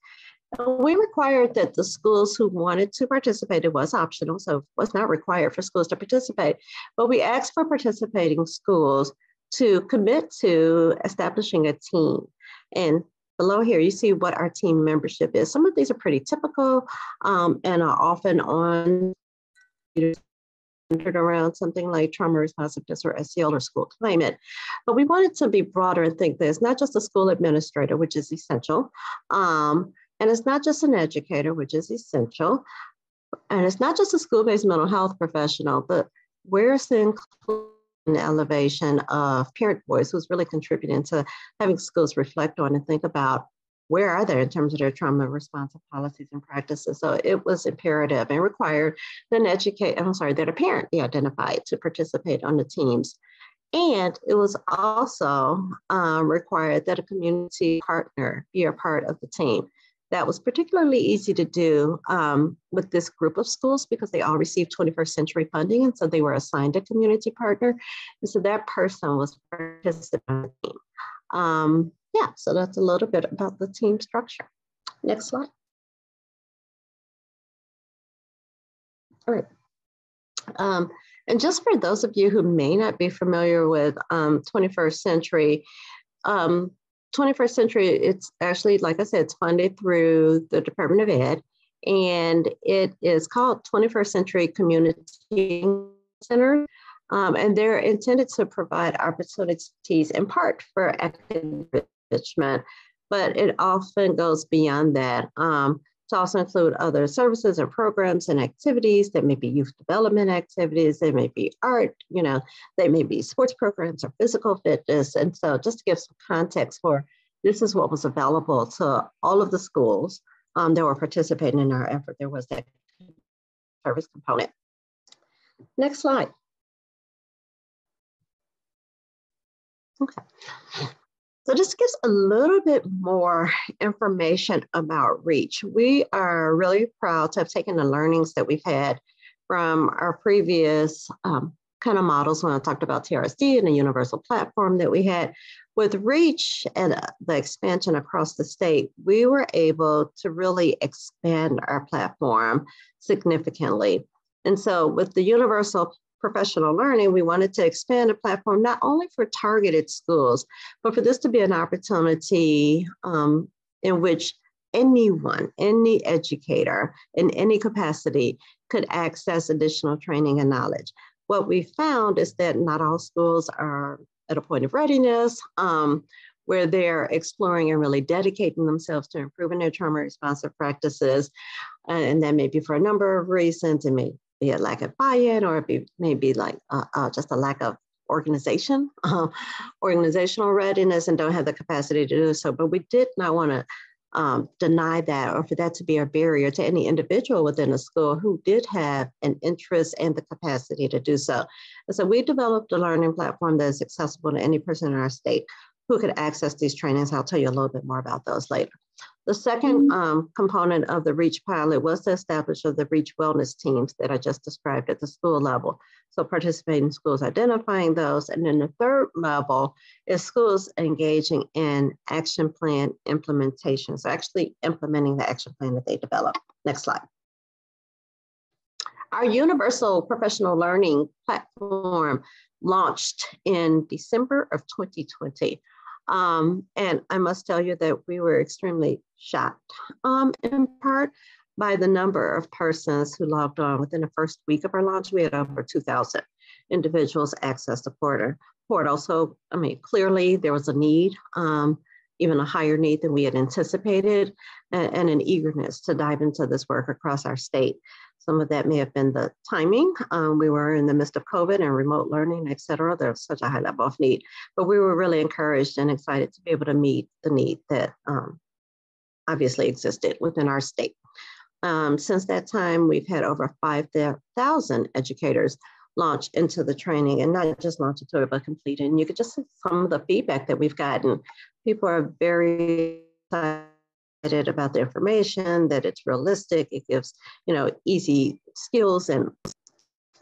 And we required that the schools who wanted to participate, it was optional, so it was not required for schools to participate, but we asked for participating schools to commit to establishing a team. And below here, you see what our team membership is. Some of these are pretty typical and are often on centered around something like trauma responsiveness or SEL or school climate. But we wanted to be broader and think there's not just a school administrator, which is essential. And it's not just an educator, which is essential. And it's not just a school-based mental health professional, but where's the and elevation of parent voice was really contributing to having schools reflect on and think about where are they in terms of their trauma responsive policies and practices. So it was imperative and required that a parent be identified to participate on the teams. And it was also required that a community partner be a part of the team. That was particularly easy to do with this group of schools because they all received 21st century funding. And so they were assigned a community partner. And so that person was participating in the team. Yeah, so that's a little bit about the team structure. Next slide. All right. And just for those of you who may not be familiar with 21st century, 21st century, it's actually, like I said, it's funded through the Department of Ed, and it is called 21st Century Community Center. And they're intended to provide opportunities in part for academic enrichment, but it often goes beyond that. To also include other services and programs and activities that may be youth development activities, they may be art, they may be sports programs or physical fitness. And so just to give some context for this is what was available to all of the schools that were participating in our effort. There was that service component. Next slide. Okay. So this gives a little bit more information about REACH. We are really proud to have taken the learnings that we've had from our previous kind of models when I talked about TRSD and the universal platform that we had. With REACH and the expansion across the state, we were able to really expand our platform significantly. And so with the universal professional learning, we wanted to expand the platform not only for targeted schools, but for this to be an opportunity in which anyone, any educator in any capacity could access additional training and knowledge. What we found is that not all schools are at a point of readiness where they're exploring and really dedicating themselves to improving their trauma responsive practices. And that may be for a number of reasons. It may be a lack of buy-in, or it may be like just a lack of organizational readiness and don't have the capacity to do so. But we did not want to deny that or for that to be a barrier to any individual within a school who did have an interest and the capacity to do so. And so we developed a learning platform that is accessible to any person in our state who could access these trainings. I'll tell you a little bit more about those later. The second component of the REACH pilot was the establishment of the REACH wellness teams that I just described at the school level. So participating schools identifying those. And then the third level is schools engaging in action plan implementation. So actually implementing the action plan that they developed. Next slide. Our universal professional learning platform launched in December of 2020. And I must tell you that we were extremely shocked in part by the number of persons who logged on. Within the first week of our launch, we had over 2,000 individuals access the portal. So, I mean, clearly there was a need, even a higher need than we had anticipated, and an eagerness to dive into this work across our state. Some of that may have been the timing. We were in the midst of COVID and remote learning, et cetera. There's such a high level of need, but we were really encouraged and excited to be able to meet the need that obviously existed within our state. Since that time, we've had over 5,000 educators launch into the training, and not just launch into it, but complete it. And you could just see some of the feedback that we've gotten. People are very excited about the information, that it's realistic. It gives, easy skills and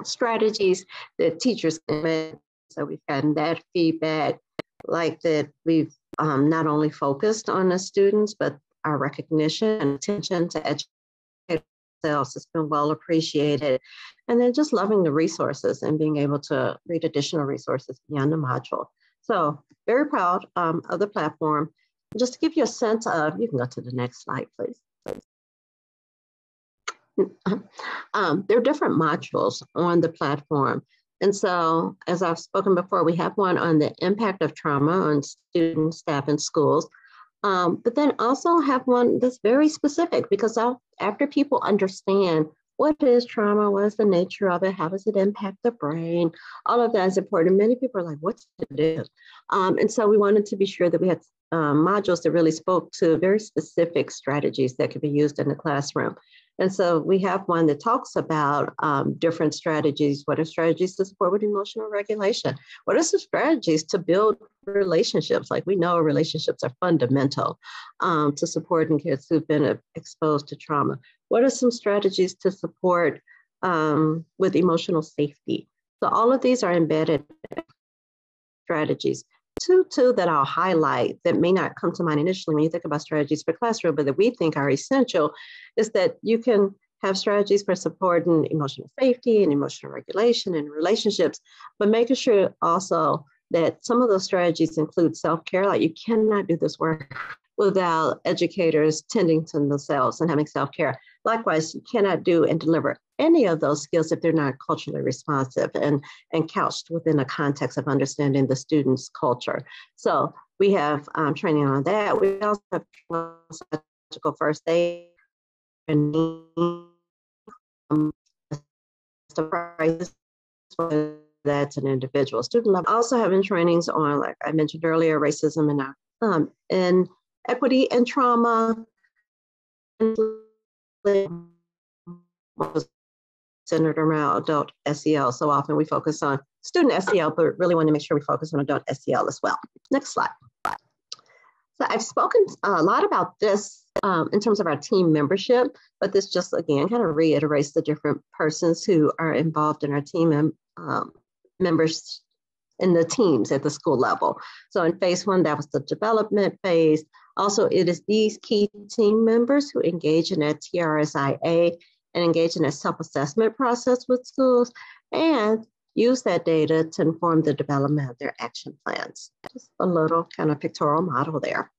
strategies that teachers can. So we've gotten that feedback, like that we've not only focused on the students, but our recognition and attention to education has been well appreciated. And then just loving the resources and being able to read additional resources beyond the module. So very proud of the platform. Just to give you a sense of, you can go to the next slide, please. There are different modules on the platform. And so, as I've spoken before, we have one on the impact of trauma on students, staff, and schools. But then also have one that's very specific, because after people understand What is trauma? What is the nature of it? How does it impact the brain? All of that is important. Many people are like, what's it do? And so we wanted to be sure that we had modules that really spoke to very specific strategies that could be used in the classroom. And so we have one that talks about different strategies. What are strategies to support with emotional regulation? What are some strategies to build relationships? Like we know relationships are fundamental to supporting kids who've been exposed to trauma. What are some strategies to support with emotional safety? So all of these are embedded strategies. Two that I'll highlight that may not come to mind initially when you think about strategies for classroom, but that we think are essential is that you can have strategies for supporting emotional safety and emotional regulation and relationships, but making sure also that some of those strategies include self-care. Like you cannot do this work without educators tending to themselves and having self-care. Likewise, you cannot do and deliver any of those skills if they're not culturally responsive and couched within a context of understanding the student's culture. So we have training on that. We also have psychological first aid and that's an individual student level. Also having trainings on, like I mentioned earlier, racism and equity and trauma. Centered around adult SEL. So often we focus on student SEL, but really want to make sure we focus on adult SEL as well. Next slide. So I've spoken a lot about this in terms of our team membership, but this just, again, kind of reiterates the different persons who are involved in our team members in the teams at the school level. So in phase one, that was the development phase. Also, it is these key team members who engage in a TRSIA and engage in a self-assessment process with schools and use that data to inform the development of their action plans. Just a little kind of pictorial model there.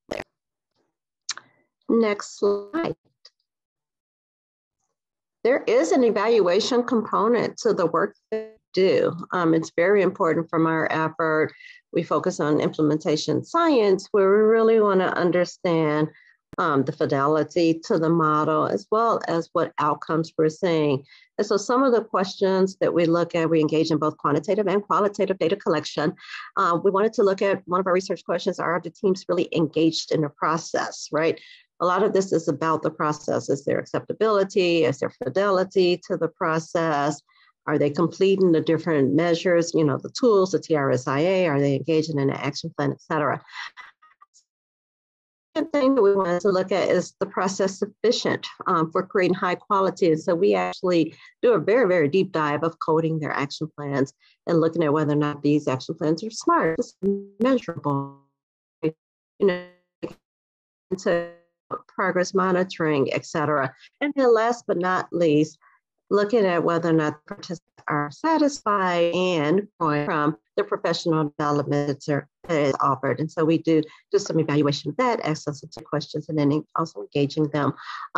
Next slide. There is an evaluation component to the work that we do. It's very important from our effort. We focus on implementation science, where we really want to understand the fidelity to the model, as well as what outcomes we're seeing. And so some of the questions that we look at, we engage in both quantitative and qualitative data collection. We wanted to look at one of our research questions, are the teams really engaged in the process, right? A lot of this is about the process. Is there acceptability? Is there fidelity to the process? Are they completing the different measures, you know, the tools, the TRSIA? Are they engaging in an action plan, et cetera? The thing that we wanted to look at is the process sufficient for creating high quality. And so we actually do a very, very deep dive of coding their action plans and looking at whether or not these action plans are smart, measurable, you know, into progress monitoring, et cetera. And then last but not least, looking at whether or not participants are satisfied and going from the professional development that is offered. And so we do some evaluation of that, ask them some questions, and then also engaging them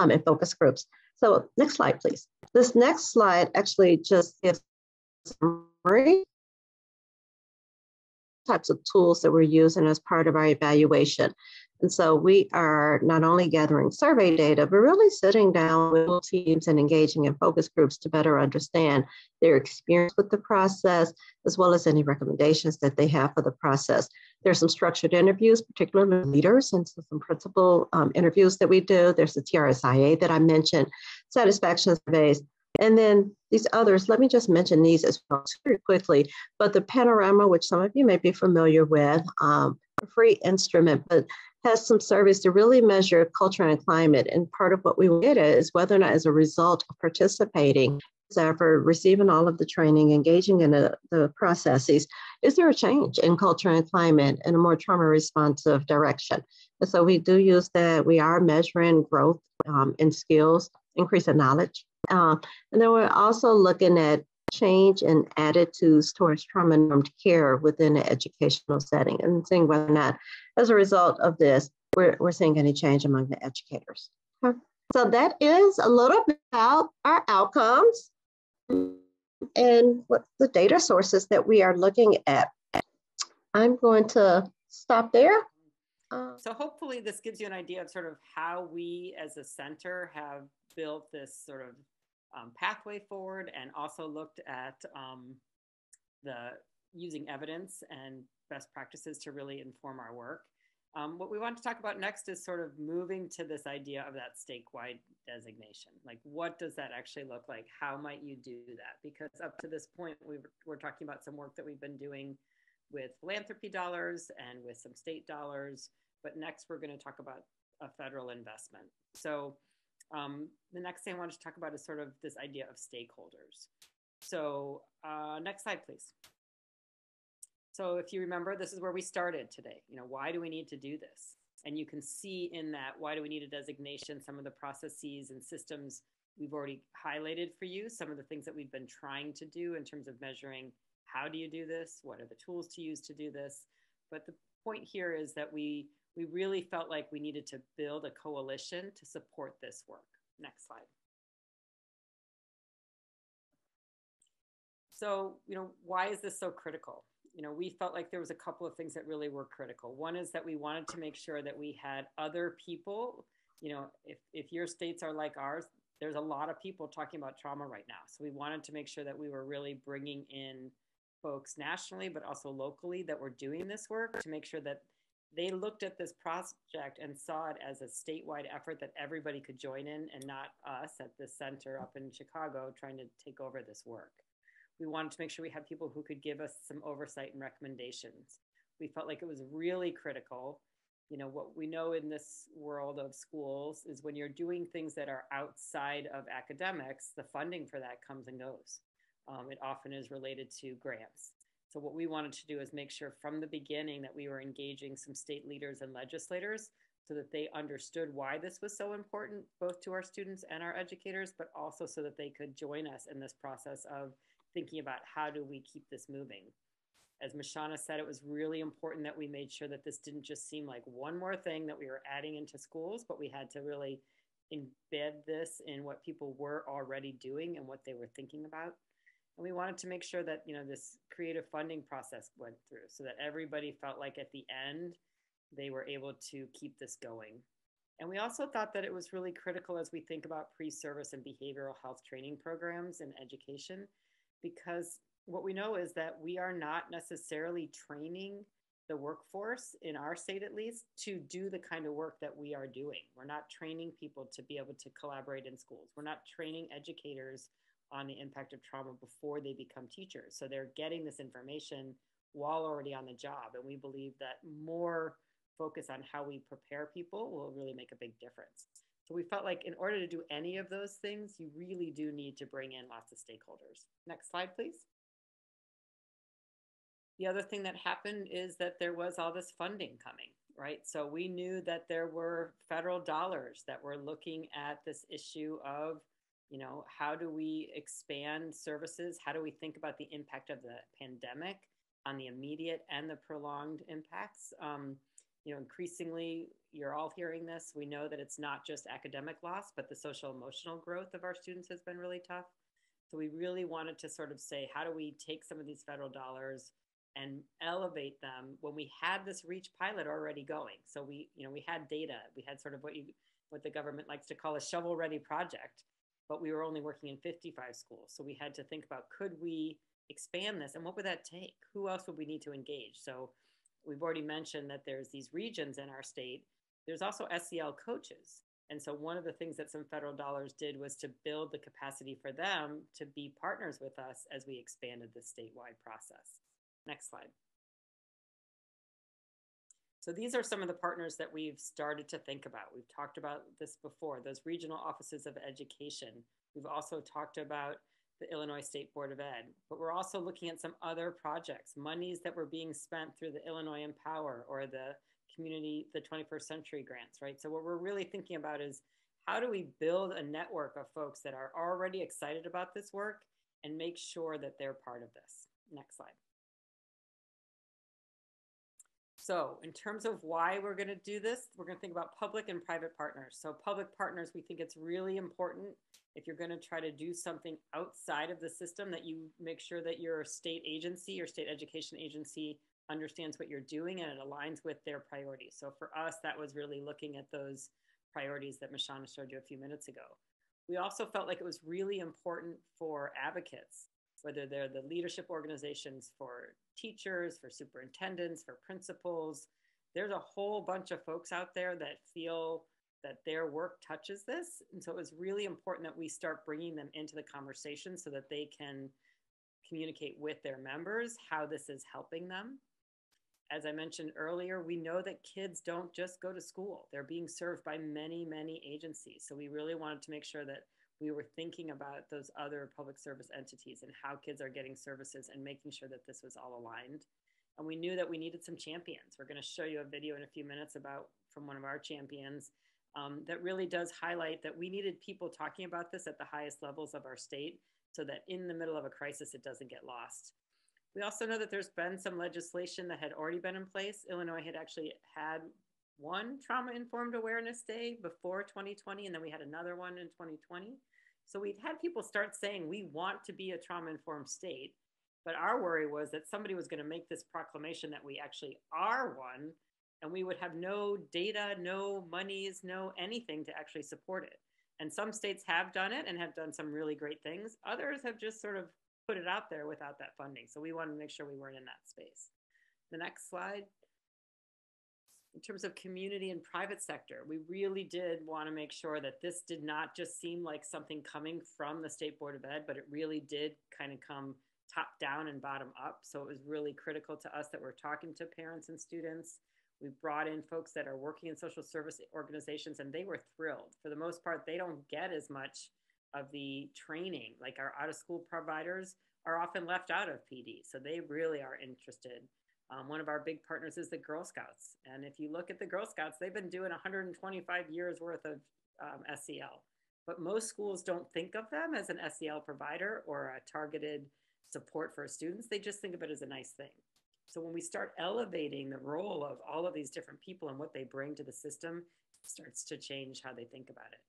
in focus groups. So next slide, please. This next slide actually just gives a summary types of tools that we're using as part of our evaluation. And so we are not only gathering survey data, but really sitting down with teams and engaging in focus groups to better understand their experience with the process, as well as any recommendations that they have for the process. There's some structured interviews, particularly leaders, and some principal interviews that we do. There's the TRSIA that I mentioned, satisfaction surveys, and then these others. Let me just mention these as well very quickly. But the Panorama, which some of you may be familiar with, a free instrument, but has some surveys to really measure culture and climate. And part of what we get is whether or not as a result of participating in this effort, receiving all of the training, engaging in the processes, is there a change in culture and climate in a more trauma responsive direction? And so we do use that. We are measuring growth in skills, increase in knowledge. And then we're also looking at change in attitudes towards trauma-informed care within the educational setting and seeing whether or not, as a result of this, we're seeing any change among the educators. So that is a little bit about our outcomes and what the data sources that we are looking at. I'm going to stop there. So hopefully this gives you an idea of sort of how we as a center have built this sort of pathway forward, and also looked at the using evidence and best practices to really inform our work. What we want to talk about next is sort of moving to this idea of that statewide designation. Like, what does that actually look like? How might you do that? Because up to this point, we're talking about some work that we've been doing with philanthropy dollars and with some state dollars. But next, we're going to talk about a federal investment. So the next thing I want to talk about is sort of this idea of stakeholders. So next slide, please. So if you remember, this is where we started today. You know, why do we need to do this? And you can see in that, why do we need a designation, some of the processes and systems we've already highlighted for you, some of the things that we've been trying to do in terms of measuring how do you do this, what are the tools to use to do this. But the point here is that we really felt like we needed to build a coalition to support this work. Next slide. So, you know, why is this so critical? You know, we felt like there was a couple of things that really were critical. One is that we wanted to make sure that we had other people, you know, if your states are like ours, there's a lot of people talking about trauma right now. So we wanted to make sure that we were really bringing in folks nationally, but also locally that were doing this work to make sure that they looked at this project and saw it as a statewide effort that everybody could join in, and not us at this center up in Chicago trying to take over this work. We wanted to make sure we had people who could give us some oversight and recommendations. We felt like it was really critical. You know, what we know in this world of schools is when you're doing things that are outside of academics, the funding for that comes and goes. It often is related to grants. So what we wanted to do is make sure from the beginning that we were engaging some state leaders and legislators so that they understood why this was so important, both to our students and our educators, but also so that they could join us in this process of thinking about how do we keep this moving. As Mashana said, it was really important that we made sure that this didn't just seem like one more thing that we were adding into schools, but we had to really embed this in what people were already doing and what they were thinking about. And we wanted to make sure that, you know, this creative funding process went through so that everybody felt like at the end, they were able to keep this going. And we also thought that it was really critical as we think about pre-service and behavioral health training programs in education, because what we know is that we are not necessarily training the workforce, in our state at least, to do the kind of work that we are doing. We're not training people to be able to collaborate in schools. We're not training educators on the impact of trauma before they become teachers. So they're getting this information while already on the job. And we believe that more focus on how we prepare people will really make a big difference. So we felt like in order to do any of those things, you really do need to bring in lots of stakeholders. Next slide, please. The other thing that happened is that there was all this funding coming, right? So we knew that there were federal dollars that were looking at this issue of, you know, how do we expand services? How do we think about the impact of the pandemic on the immediate and the prolonged impacts? You know, increasingly, you're all hearing this. We know that it's not just academic loss, but the social emotional growth of our students has been really tough. So we really wanted to sort of say, how do we take some of these federal dollars and elevate them when we had this REACH pilot already going? So we had data. We had sort of what the government likes to call a shovel-ready project, but we were only working in 55 schools. So we had to think about, could we expand this, and what would that take? Who else would we need to engage? So we've already mentioned that there's these regions in our state. There's also SEL coaches. And so one of the things that some federal dollars did was to build the capacity for them to be partners with us as we expanded the statewide process. Next slide. So these are some of the partners that we've started to think about. We've talked about this before, those regional offices of education. We've also talked about the Illinois State Board of Ed, but we're also looking at some other projects, monies that were being spent through the Illinois Empower or the 21st Century grants, right? So what we're really thinking about is, how do we build a network of folks that are already excited about this work and make sure that they're part of this? Next slide. So in terms of why we're going to do this, we're going to think about public and private partners. So public partners, we think it's really important if you're going to try to do something outside of the system that you make sure that your state agency, your state education agency, understands what you're doing and it aligns with their priorities. So for us, that was really looking at those priorities that Mashana showed you a few minutes ago. We also felt like it was really important for advocates, whether they're the leadership organizations for teachers, for superintendents, for principals. There's a whole bunch of folks out there that feel that their work touches this. And so it was really important that we start bringing them into the conversation so that they can communicate with their members how this is helping them. As I mentioned earlier, we know that kids don't just go to school. They're being served by many, many agencies. So we really wanted to make sure that we were thinking about those other public service entities and how kids are getting services and making sure that this was all aligned. And we knew that we needed some champions. We're going to show you a video in a few minutes from one of our champions that really does highlight that we needed people talking about this at the highest levels of our state so that in the middle of a crisis, it doesn't get lost. We also know that there's been some legislation that had already been in place. Illinois had actually had one trauma-informed awareness day before 2020, and then we had another one in 2020. So we'd had people start saying, we want to be a trauma-informed state, but our worry was that somebody was going to make this proclamation that we actually are one, and we would have no data, no monies, no anything to actually support it. And some states have done it and have done some really great things. Others have just sort of put it out there without that funding. So we wanted to make sure we weren't in that space. The next slide. In terms of community and private sector, we really did want to make sure that this did not just seem like something coming from the State Board of Ed, but it really did kind of come top down and bottom up. So it was really critical to us that we're talking to parents and students. We brought in folks that are working in social service organizations, and they were thrilled. For the most part, they don't get as much of the training. Like our out-of-school providers are often left out of PD, so they really are interested. One of our big partners is the Girl Scouts. And if you look at the Girl Scouts, they've been doing 125 years worth of SEL. But most schools don't think of them as an SEL provider or a targeted support for students. They just think of it as a nice thing. So when we start elevating the role of all of these different people and what they bring to the system, it starts to change how they think about it.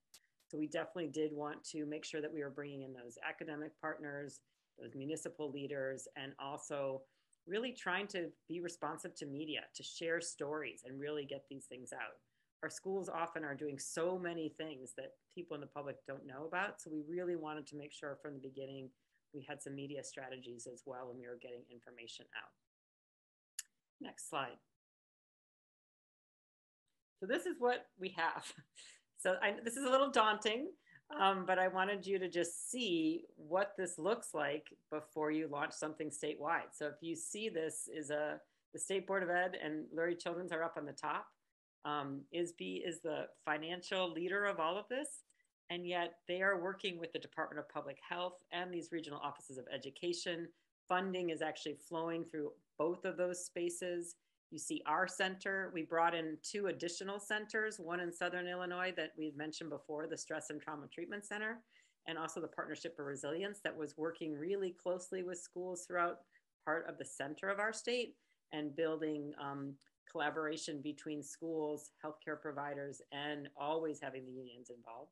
So we definitely did want to make sure that we were bringing in those academic partners, those municipal leaders, and also really trying to be responsive to media, to share stories and really get these things out. Our schools often are doing so many things that people in the public don't know about. So we really wanted to make sure from the beginning we had some media strategies as well and we were getting information out. Next slide. So this is what we have. So this is a little daunting, but I wanted you to just see what this looks like before you launch something statewide. So if you see this is the State Board of Ed and Lurie Children's are up on the top. ISB is the financial leader of all of this, and yet they are working with the Department of Public Health and these regional offices of education. Funding is actually flowing through both of those spaces. You see our center. We brought in 2 additional centers, one in Southern Illinois that we've mentioned before, the Stress and Trauma Treatment Center, and also the Partnership for Resilience that was working really closely with schools throughout part of the center of our state and building collaboration between schools, healthcare providers, and always having the unions involved.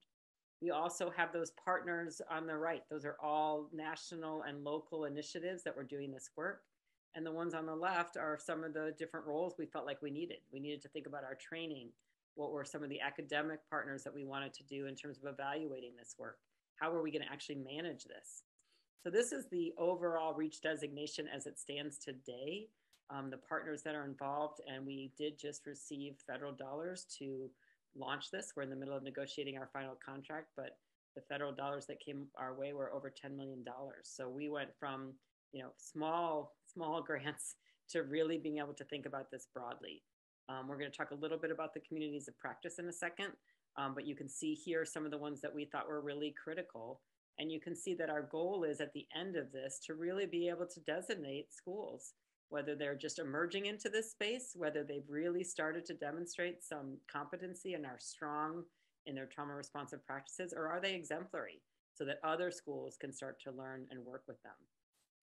We also have those partners on the right. Those are all national and local initiatives that we're doing this work. And the ones on the left are some of the different roles we felt like we needed. We needed to think about our training. What were some of the academic partners that we wanted to do in terms of evaluating this work? How are we going to actually manage this? So this is the overall REACH designation as it stands today. The partners that are involved, and we did just receive federal dollars to launch this. We're in the middle of negotiating our final contract, but the federal dollars that came our way were over $10 million. So we went from small grants to really being able to think about this broadly. We're going to talk a little bit about the communities of practice in a second, but you can see here some of the ones that we thought were really critical. And you can see that our goal is at the end of this to really be able to designate schools, whether they're just emerging into this space, whether they've really started to demonstrate some competency and are strong in their trauma responsive practices, or are they exemplary so that other schools can start to learn and work with them.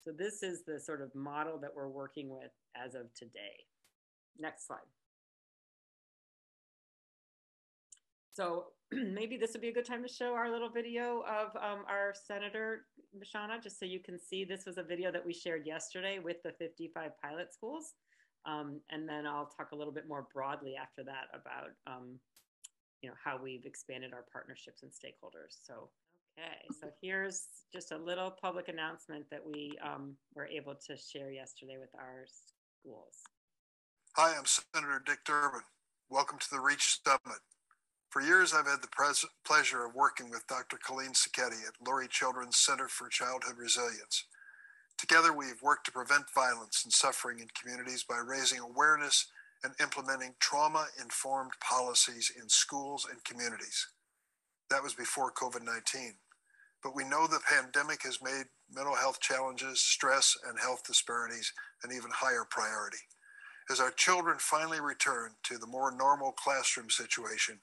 So this is the sort of model that we're working with as of today. Next slide. So maybe this would be a good time to show our little video of our Senator Mashana, just so you can see. This was a video that we shared yesterday with the 55 pilot schools. And then I'll talk a little bit more broadly after that about how we've expanded our partnerships and stakeholders. So, Okay, so here's just a little public announcement that we were able to share yesterday with our schools. Hi, I'm Senator Dick Durbin. Welcome to the REACH Summit. For years, I've had the pleasure of working with Dr. Colleen Cicchetti at Lurie Children's Center for Childhood Resilience. Together, we've worked to prevent violence and suffering in communities by raising awareness and implementing trauma-informed policies in schools and communities. That was before COVID-19. But we know the pandemic has made mental health challenges, stress, and health disparities an even higher priority. As our children finally return to the more normal classroom situation,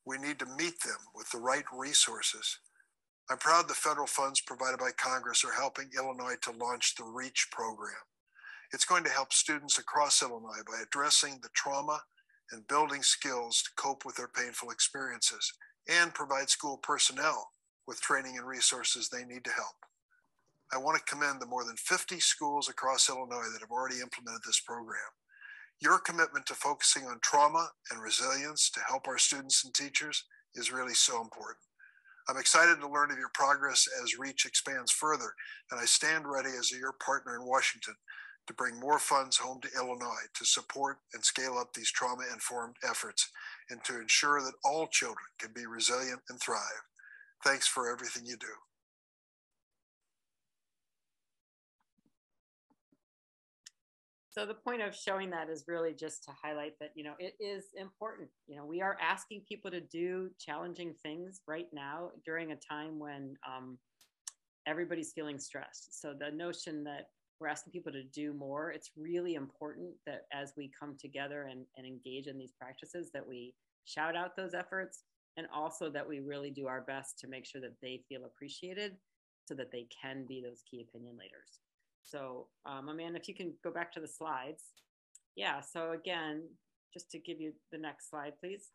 we need to meet them with the right resources. I'm proud the federal funds provided by Congress are helping Illinois to launch the REACH program. It's going to help students across Illinois by addressing the trauma and building skills to cope with their painful experiences and provide school personnel with training and resources they need to help. I want to commend the more than 50 schools across Illinois that have already implemented this program. Your commitment to focusing on trauma and resilience to help our students and teachers is really so important. I'm excited to learn of your progress as REACH expands further, and I stand ready as your partner in Washington to bring more funds home to Illinois to support and scale up these trauma-informed efforts and to ensure that all children can be resilient and thrive. Thanks for everything you do. So the point of showing that is really just to highlight that, it is important. We are asking people to do challenging things right now during a time when everybody's feeling stressed. So the notion that we're asking people to do more, it's really important that as we come together and engage in these practices, that we shout out those efforts, and also that we really do our best to make sure that they feel appreciated so that they can be those key opinion leaders. So Amanda, if you can go back to the slides. Yeah, so again, just to give you the next slide, please.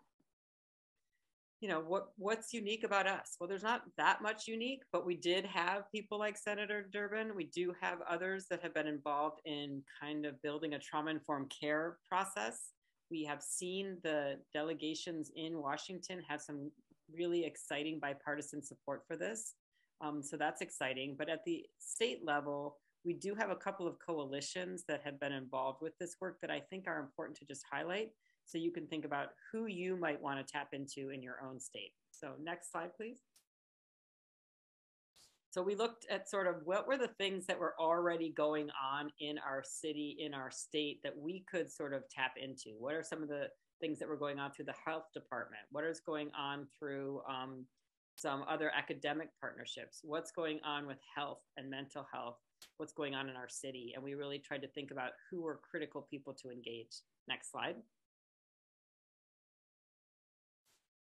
What's unique about us? Well, there's not that much unique, but we did have people like Senator Durbin. We do have others that have been involved in kind of building a trauma-informed care process. We have seen the delegations in Washington have some really exciting bipartisan support for this. So that's exciting. But at the state level, we do have a couple of coalitions that have been involved with this work that I think are important to just highlight, so you can think about who you might want to tap into in your own state. So next slide, please. So we looked at sort of what were the things that were already going on in our city, in our state, that we could sort of tap into. What are some of the things that were going on through the health department? What is going on through some other academic partnerships? What's going on with health and mental health? What's going on in our city? And we really tried to think about who were critical people to engage. Next slide.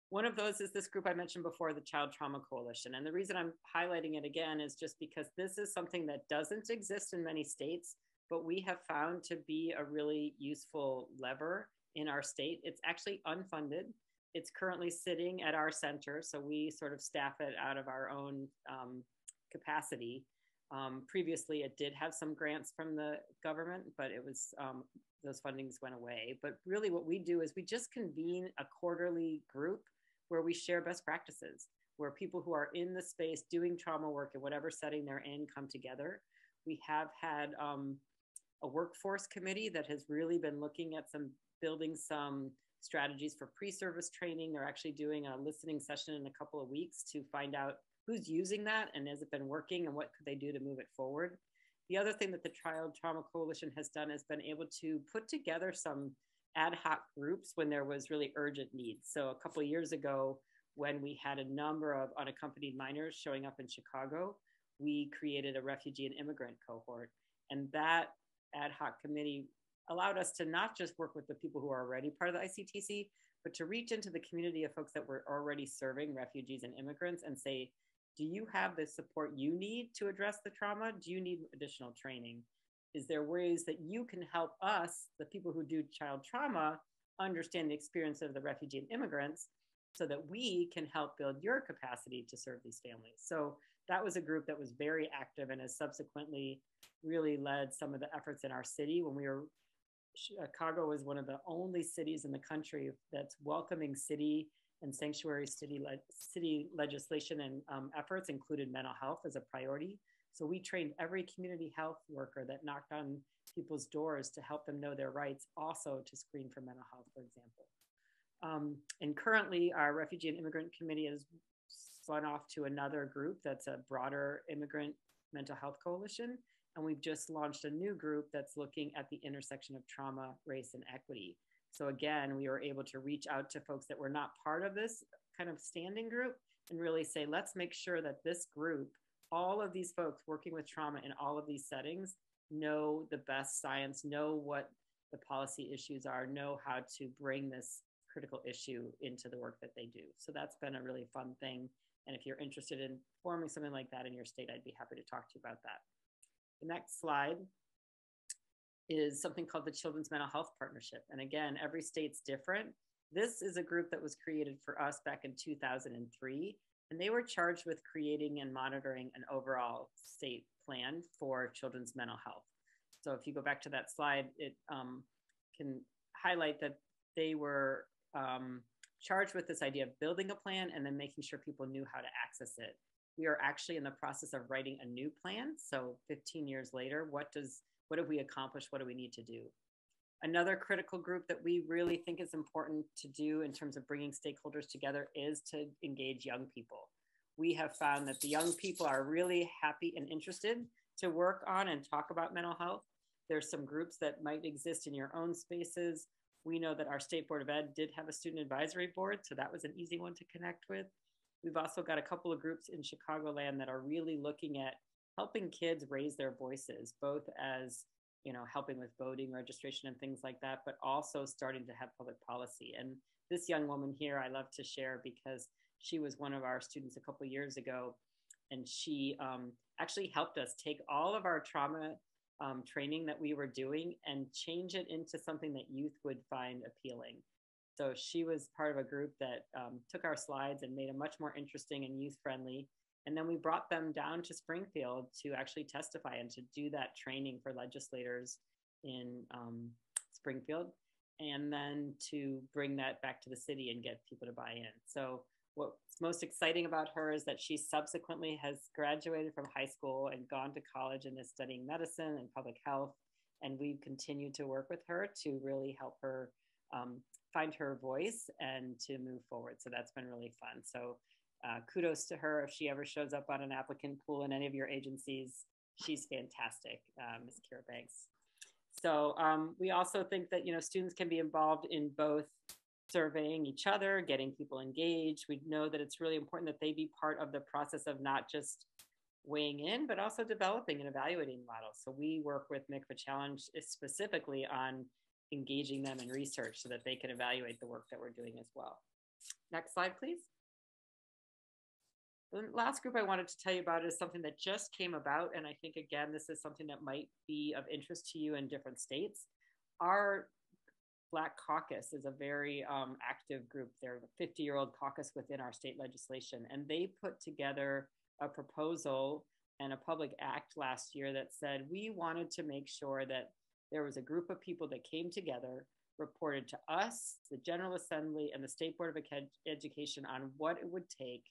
One of those is this group I mentioned before, the Child Trauma Coalition. And the reason I'm highlighting it again is just because this is something that doesn't exist in many states, but we have found to be a really useful lever in our state. It's actually unfunded. It's currently sitting at our center, so we sort of staff it out of our own capacity. Previously, it did have some grants from the government, but it was those fundings went away. But really what we do is we just convene a quarterly group where we share best practices, where people who are in the space doing trauma work in whatever setting they're in come together. We have had a workforce committee that has really been looking at building some strategies for pre-service training. They're actually doing a listening session in a couple of weeks to find out who's using that and has it been working and what could they do to move it forward. The other thing that the Child Trauma Coalition has done is been able to put together some ad hoc groups when there was really urgent needs. So a couple of years ago, when we had a number of unaccompanied minors showing up in Chicago, we created a refugee and immigrant cohort. And that ad hoc committee allowed us to not just work with the people who are already part of the ICTC, but to reach into the community of folks that were already serving refugees and immigrants and say, do you have the support you need to address the trauma? Do you need additional training? Is there ways that you can help us, the people who do child trauma, understand the experience of the refugee and immigrants so that we can help build your capacity to serve these families? So that was a group that was very active and has subsequently really led some of the efforts in our city. Chicago was one of the only cities in the country that's welcoming city and sanctuary city legislation and efforts included mental health as a priority. So we trained every community health worker that knocked on people's doors to help them know their rights, also to screen for mental health, for example. And currently our Refugee and Immigrant Committee has spun off to another group that's a broader immigrant mental health coalition. And we've just launched a new group that's looking at the intersection of trauma, race, and equity. So again, we were able to reach out to folks that were not part of this kind of standing group and really say, let's make sure that this group, all of these folks working with trauma in all of these settings, know the best science, know what the policy issues are, know how to bring this critical issue into the work that they do. So that's been a really fun thing. And if you're interested in forming something like that in your state, I'd be happy to talk to you about that. The next slide is something called the Children's Mental Health Partnership. And again, every state's different. This is a group that was created for us back in 2003. And they were charged with creating and monitoring an overall state plan for children's mental health. So if you go back to that slide, it can highlight that they were charged with this idea of building a plan and then making sure people knew how to access it. We are actually in the process of writing a new plan. So 15 years later, what have we accomplished? What do we need to do? Another critical group that we really think is important to do in terms of bringing stakeholders together is to engage young people. We have found that the young people are really happy and interested to work on and talk about mental health. There's some groups that might exist in your own spaces. We know that our State Board of Ed did have a student advisory board, so that was an easy one to connect with. We've also got a couple of groups in Chicagoland that are really looking at helping kids raise their voices, both as, you know, helping with voting registration and things like that, but also starting to have public policy. And this young woman here, I love to share because she was one of our students a couple of years ago, and she actually helped us take all of our trauma training that we were doing and change it into something that youth would find appealing. So she was part of a group that took our slides and made them much more interesting and youth-friendly. And then we brought them down to Springfield to actually testify and to do that training for legislators in Springfield, and then to bring that back to the city and get people to buy in. So what's most exciting about her is that she subsequently has graduated from high school and gone to college and is studying medicine and public health. And we've continued to work with her to really help her find her voice and to move forward. So that's been really fun. So kudos to her. If she ever shows up on an applicant pool in any of your agencies, she's fantastic, Ms. Kira Banks. So we also think that, you know, students can be involved in both surveying each other, getting people engaged. We know that it's really important that they be part of the process of not just weighing in, but also developing and evaluating models. So we work with MICVA Challenge specifically on engaging them in research so that they can evaluate the work that we're doing as well. Next slide, please. The last group I wanted to tell you about is something that just came about. And I think, again, this is something that might be of interest to you in different states. Our Black Caucus is a very active group. They're a 50-year-old caucus within our state legislation. And they put together a proposal and a public act last year that said we wanted to make sure that there was a group of people that came together, reported to us, the General Assembly, and the State Board of Education on what it would take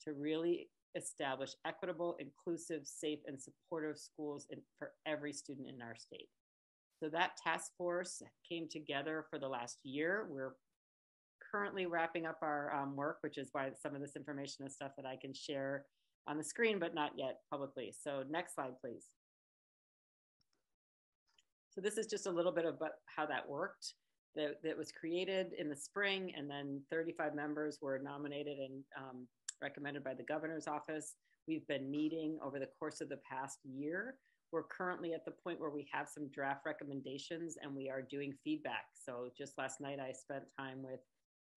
to really establish equitable, inclusive, safe, and supportive schools for every student in our state. So that task force came together for the last year. We're currently wrapping up our work, which is why some of this information is stuff that I can share on the screen, but not yet publicly. So next slide, please. So this is just a little bit about how that worked. That was created in the spring, and then 35 members were nominated and recommended by the governor's office. We've been meeting over the course of the past year. We're currently at the point where we have some draft recommendations and we are doing feedback. So just last night, I spent time with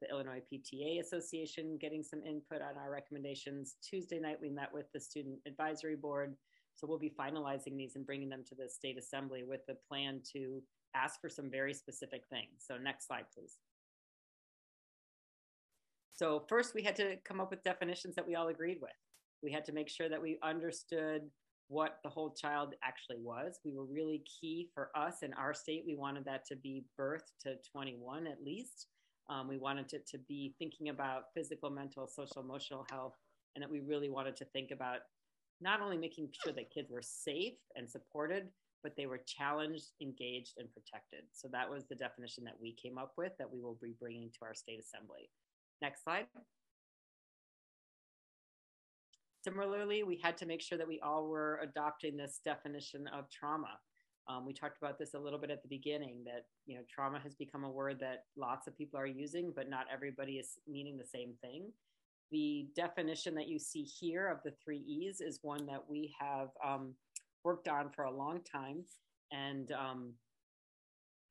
the Illinois PTA Association getting some input on our recommendations. Tuesday night, we met with the Student Advisory Board. So we'll be finalizing these and bringing them to the State Assembly with the plan to ask for some very specific things. So next slide, please. So first, we had to come up with definitions that we all agreed with. We had to make sure that we understood what the whole child actually was. We were really key for us in our state. We wanted that to be birth to 21 at least. We wanted it to be thinking about physical, mental, social, emotional health, and that we really wanted to think about not only making sure that kids were safe and supported, but they were challenged, engaged, and protected. So that was the definition that we came up with that we will be bringing to our state assembly. Next slide. Similarly, we had to make sure that we all were adopting this definition of trauma. We talked about this a little bit at the beginning, that trauma has become a word that lots of people are using, but not everybody is meaning the same thing. The definition that you see here of the 3 E's is one that we have worked on for a long time, and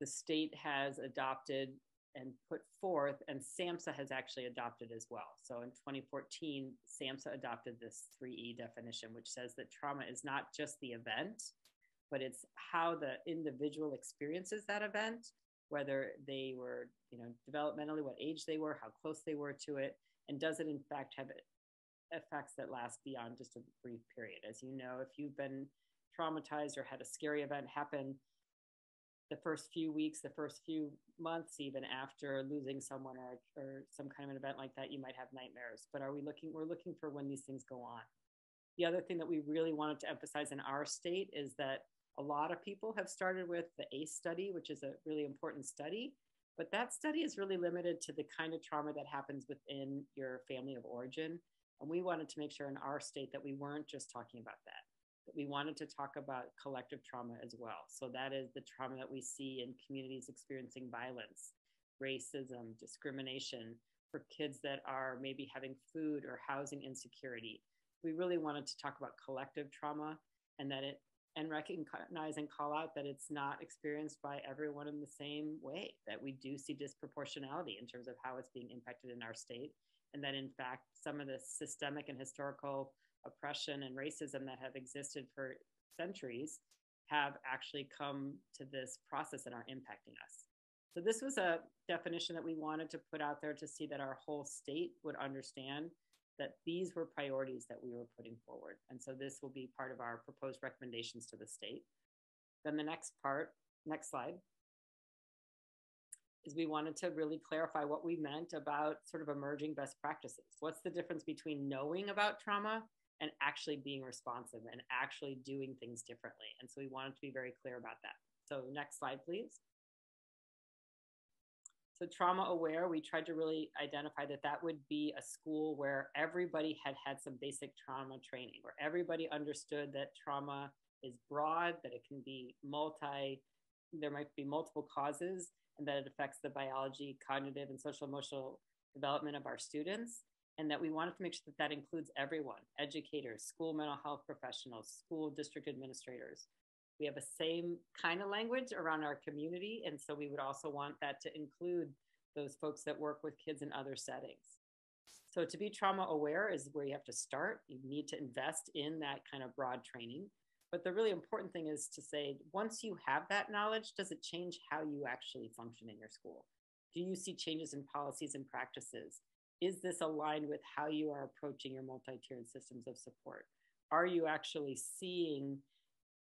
the state has adopted and put forth, and SAMHSA has actually adopted as well. So in 2014, SAMHSA adopted this 3E definition, which says that trauma is not just the event, but it's how the individual experiences that event, whether they were, developmentally, what age they were, how close they were to it, and does it in fact have effects that last beyond just a brief period. As you know, if you've been traumatized or had a scary event happen, the first few weeks, the first few months, even after losing someone or some kind of an event like that, you might have nightmares. But we're looking for when these things go on. The other thing that we really wanted to emphasize in our state is that a lot of people have started with the ACE study, which is a really important study, but that study is really limited to the kind of trauma that happens within your family of origin. And we wanted to make sure in our state that we weren't just talking about that, but we wanted to talk about collective trauma as well. So that is the trauma that we see in communities experiencing violence, racism, discrimination, for kids that are maybe having food or housing insecurity. We really wanted to talk about collective trauma and recognize and call out that it's not experienced by everyone in the same way, that we do see disproportionality in terms of how it's being impacted in our state, and that in fact, some of the systemic and historical oppression and racism that have existed for centuries have actually come to this process and are impacting us. So this was a definition that we wanted to put out there to see that our whole state would understand that these were priorities that we were putting forward. And so this will be part of our proposed recommendations to the state. Then the next slide, is we wanted to really clarify what we meant about sort of emerging best practices. What's the difference between knowing about trauma and actually being responsive and actually doing things differently? And so we wanted to be very clear about that. So next slide, please. So trauma aware, we tried to really identify that that would be a school where everybody had some basic trauma training, where everybody understood that trauma is broad, that it can be there might be multiple causes, and that it affects the biology, cognitive, and social emotional development of our students. And that we wanted to make sure that that includes everyone, educators, school mental health professionals, school district administrators. We have the same kind of language around our community. And so we would also want that to include those folks that work with kids in other settings. So to be trauma aware is where you have to start. You need to invest in that kind of broad training. But the really important thing is to say, once you have that knowledge, does it change how you actually function in your school? Do you see changes in policies and practices? Is this aligned with how you are approaching your multi-tiered systems of support? Are you actually seeing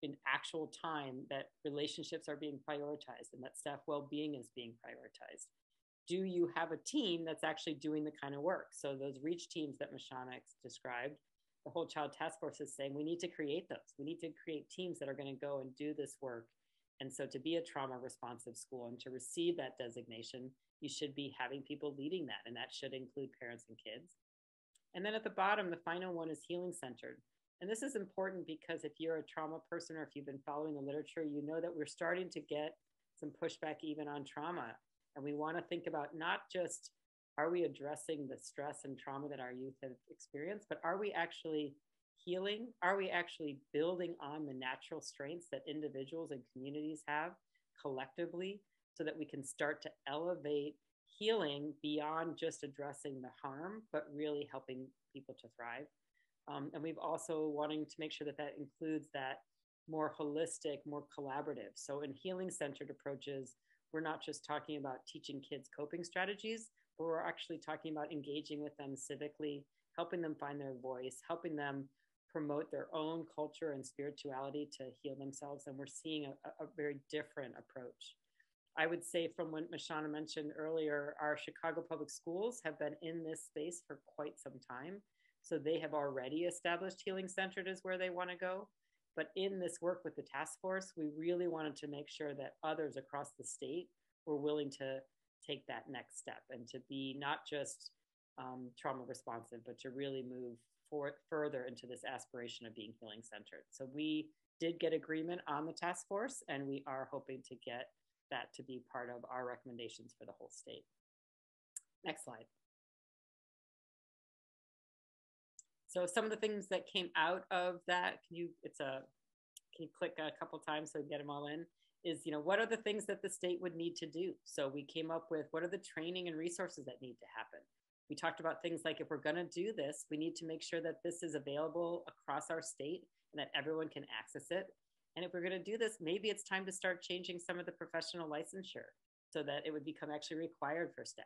in actual time that relationships are being prioritized and that staff well-being is being prioritized? Do you have a team that's actually doing the kind of work? So those REACH teams that Mashana described, the Whole Child Task Force is saying we need to create those. We need to create teams that are going to go and do this work. And so to be a trauma responsive school and to receive that designation, you should be having people leading that, and that should include parents and kids. And then at the bottom, the final one is healing centered. And this is important because if you're a trauma person or if you've been following the literature, you know that we're starting to get some pushback even on trauma. And we want to think about not just, are we addressing the stress and trauma that our youth have experienced, but are we actually healing? Are we actually building on the natural strengths that individuals and communities have collectively so that we can start to elevate healing beyond just addressing the harm, but really helping people to thrive? And we've also wanting to make sure that that includes that more holistic, more collaborative. So in healing-centered approaches, we're not just talking about teaching kids coping strategies, but we're actually talking about engaging with them civically, helping them find their voice, helping them promote their own culture and spirituality to heal themselves. And we're seeing a very different approach. I would say from what Mashana mentioned earlier, our Chicago public schools have been in this space for quite some time. So they have already established healing centered as where they want to go. But in this work with the task force, we really wanted to make sure that others across the state were willing to take that next step and to be not just trauma responsive, but to really move further into this aspiration of being healing centered. So we did get agreement on the task force, and we are hoping to get that to be part of our recommendations for the whole state. Next slide. So some of the things that came out of that, can you click a couple times so we get them all in, is, what are the things that the state would need to do? So we came up with, what are the training and resources that need to happen? We talked about things like, if we're gonna do this, we need to make sure that this is available across our state and that everyone can access it. And if we're gonna do this, maybe it's time to start changing some of the professional licensure so that it would become actually required for staff.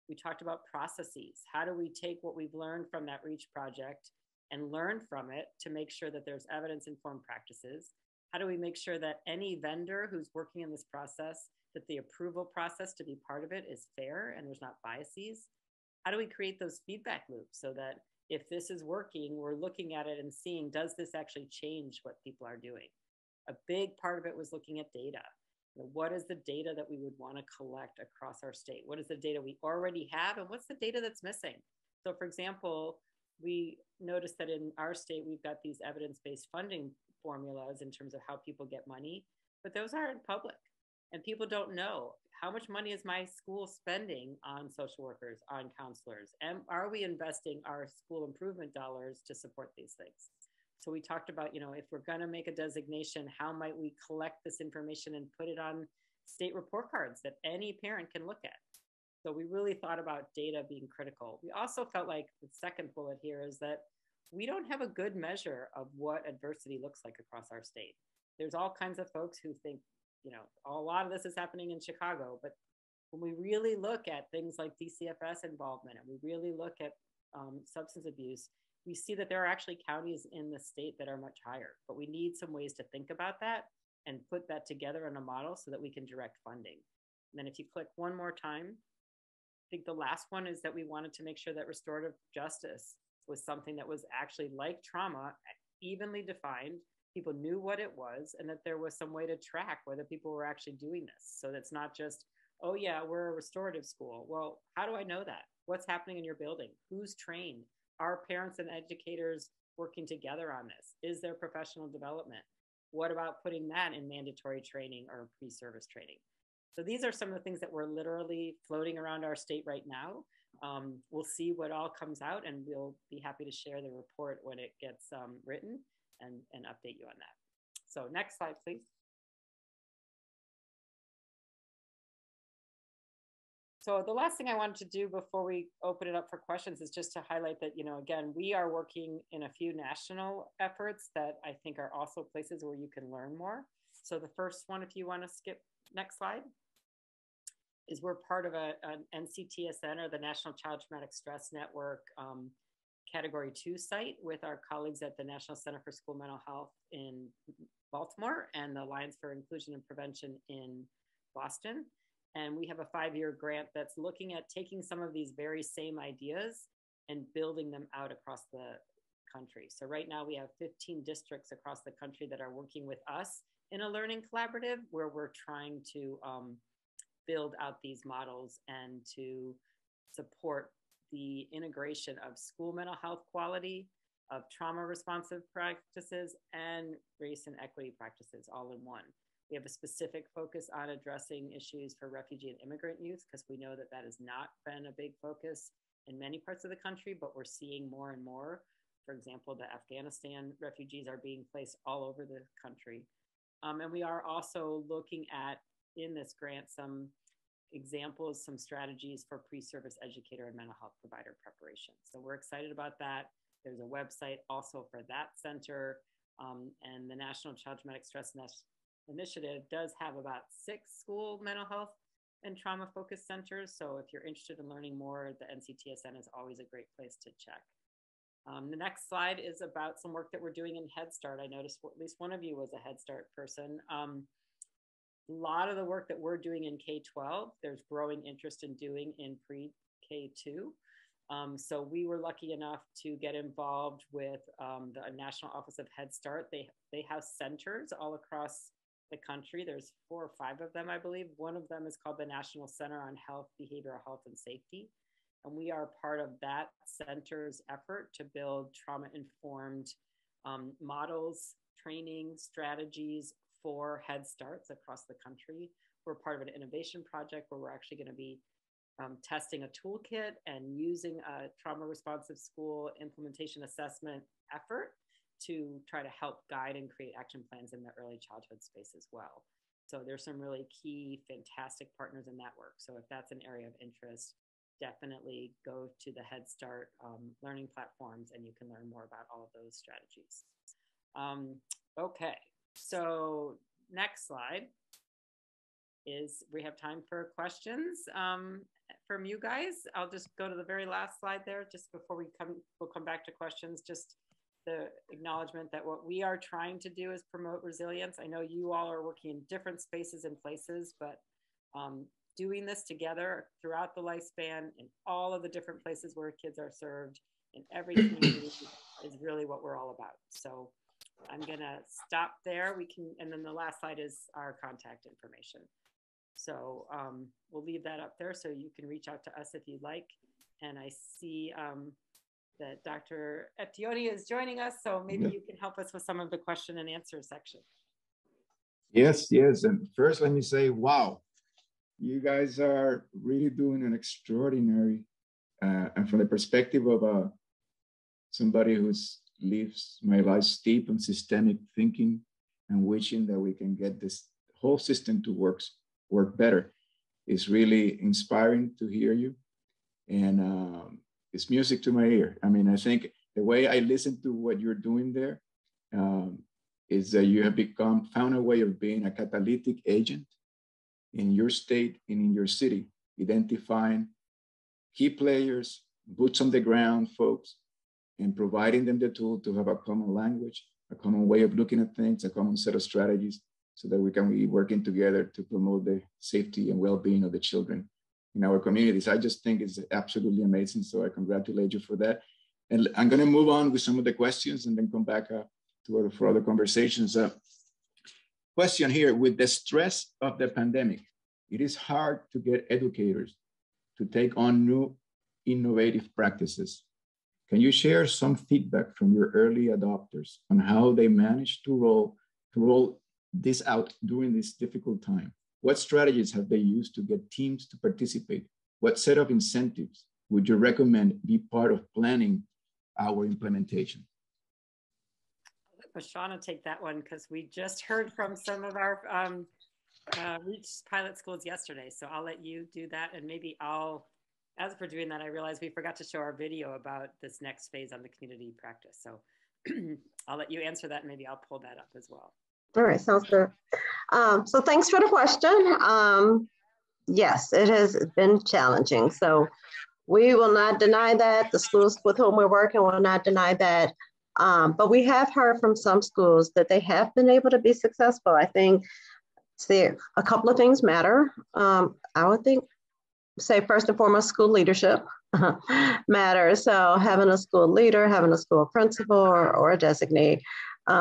We talked about processes. How do we take what we've learned from that REACH project and learn from it to make sure that there's evidence-informed practices? How do we make sure that any vendor who's working in this process, that the approval process to be part of it is fair and there's not biases? How do we create those feedback loops so that if this is working, we're looking at it and seeing, does this actually change what people are doing? A big part of it was looking at data. What is the data that we would want to collect across our state? What is the data we already have, and what's the data that's missing? So for example, we noticed that in our state, we've got these evidence-based funding formulas in terms of how people get money, but those aren't public. And people don't know, how much money is my school spending on social workers, on counselors? And are we investing our school improvement dollars to support these things? So we talked about, if we're gonna make a designation, how might we collect this information and put it on state report cards that any parent can look at? So we really thought about data being critical. We also felt like the second bullet here is that we don't have a good measure of what adversity looks like across our state. There's all kinds of folks who think, a lot of this is happening in Chicago, but when we really look at things like DCFS involvement and we really look at substance abuse, we see that there are actually counties in the state that are much higher, but we need some ways to think about that and put that together in a model so that we can direct funding. And then if you click one more time, I think the last one is that we wanted to make sure that restorative justice was something that was actually like trauma, evenly defined. People knew what it was, and that there was some way to track whether people were actually doing this. So that's not just, oh yeah, we're a restorative school. Well, how do I know that? What's happening in your building? Who's trained? Are parents and educators working together on this? Is there professional development? What about putting that in mandatory training or pre-service training? So these are some of the things that we're literally floating around our state right now. We'll see what all comes out, and we'll be happy to share the report when it gets written and update you on that. So next slide, please. So the last thing I wanted to do before we open it up for questions is just to highlight that, again, we are working in a few national efforts that I think are also places where you can learn more. So the first one, if you want to skip next slide, is we're part of an NCTSN, or the National Child Traumatic Stress Network, Category 2 site with our colleagues at the National Center for School Mental Health in Baltimore and the Alliance for Inclusion and Prevention in Boston. And we have a 5-year grant that's looking at taking some of these very same ideas and building them out across the country. So right now we have 15 districts across the country that are working with us in a learning collaborative where we're trying to build out these models and to support the integration of school mental health quality, of trauma responsive practices, and race and equity practices all in one. We have a specific focus on addressing issues for refugee and immigrant youth, because we know that that has not been a big focus in many parts of the country, but we're seeing more and more. For example, the Afghanistan refugees are being placed all over the country. And we are also looking at, in this grant, some examples, some strategies for pre-service educator and mental health provider preparation. So we're excited about that. There's a website also for that center. And the National Child Traumatic Stress Initiative does have about 6 school mental health and trauma focused centers. So if you're interested in learning more, the NCTSN is always a great place to check. The next slide is about some work that we're doing in Head Start. I noticed at least one of you was a Head Start person. lot of the work that we're doing in K-12, there's growing interest in doing in pre-K2. So we were lucky enough to get involved with the National Office of Head Start. They have centers all across the country. There's 4 or 5 of them, I believe. One of them is called the National Center on Health, Behavioral Health, and Safety. And we are part of that center's effort to build trauma-informed models, training, strategies for Head Starts across the country. We're part of an innovation project where we're actually going to be testing a toolkit and using a trauma-responsive school implementation assessment effort to try to help guide and create action plans in the early childhood space as well. So there's some really key, fantastic partners in that work. So if that's an area of interest, definitely go to the Head Start learning platforms and you can learn more about all of those strategies. Okay, so next slide is we have time for questions from you guys. I'll just go to the very last slide there just before we'll come back to questions. Just the acknowledgement that what we are trying to do is promote resilience. I know you all are working in different spaces and places, but doing this together throughout the lifespan in all of the different places where kids are served in every community is really what we're all about. So I'm gonna stop there. And then the last slide is our contact information. So we'll leave that up there so you can reach out to us if you'd like. And I see that Dr. Eftioni is joining us, so maybe you can help us with some of the question and answer section. Yes. And first, let me say, wow, you guys are really doing an extraordinary, and from the perspective of somebody who's lives my life steep in systemic thinking and wishing that we can get this whole system to work better. It's really inspiring to hear you. And it's music to my ear. I mean, I think the way I listen to what you're doing there is that you have found a way of being a catalytic agent in your state and in your city, identifying key players, boots on the ground folks, and providing them the tool to have a common language, a common way of looking at things, a common set of strategies, so that we can be working together to promote the safety and well-being of the children in our communities. I just think it's absolutely amazing. So I congratulate you for that. And I'm going to move on with some of the questions and then come back for other conversations. Question here, with the stress of the pandemic, it is hard to get educators to take on new innovative practices. Can you share some feedback from your early adopters on how they managed to roll this out during this difficult time? What strategies have they used to get teams to participate? What set of incentives would you recommend be part of planning our implementation? I'll let Mashana take that one because we just heard from some of our REACH pilot schools yesterday. So I'll let you do that. And maybe as we're doing that, I realized we forgot to show our video about this next phase on the community practice. So I'll let you answer that and maybe I'll pull that up as well. All right, sounds good. So thanks for the question. Yes, it has been challenging. So we will not deny that. The schools with whom we're working will not deny that. But we have heard from some schools that they have been able to be successful. I think a couple of things matter. I would say first and foremost, school leadership matters. So having a school leader, having a school principal or a designate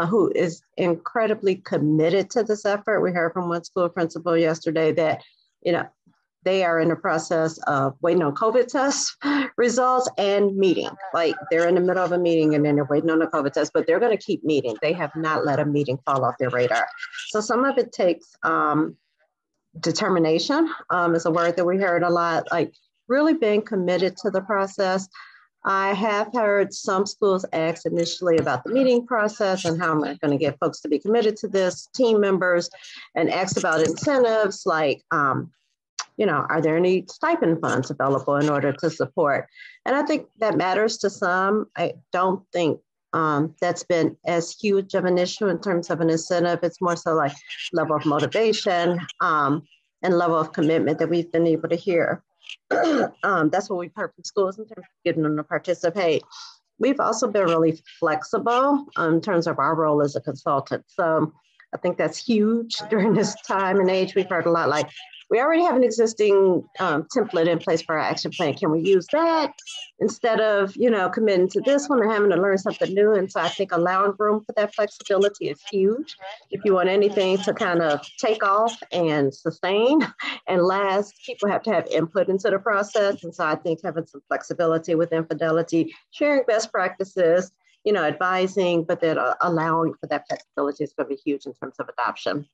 who is incredibly committed to this effort. We heard from one school principal yesterday that, they are in the process of waiting on COVID test results and meeting. Like they're in the middle of a meeting and then they're waiting on the COVID test, but they're going to keep meeting. They have not let a meeting fall off their radar. So some of it takes determination is a word that we heard a lot, like really being committed to the process. I have heard some schools ask initially about the meeting process and how am I going to get folks to be committed to this, team members, and asked about incentives like, are there any stipend funds available in order to support? And I think that matters to some. I don't think that's been as huge of an issue in terms of an incentive. It's more so like level of motivation and level of commitment that we've been able to hear. That's what we've heard from schools in terms of getting them to participate. We've also been really flexible in terms of our role as a consultant. So I think that's huge during this time and age. We've heard a lot like, we already have an existing template in place for our action plan. Can we use that instead of, committing to this one or having to learn something new? And so I think allowing room for that flexibility is huge. If you want anything to kind of take off and sustain and last, people have to have input into the process. And so I think having some flexibility within Fidelity, sharing best practices, advising, but then allowing for that flexibility is going to be huge in terms of adoption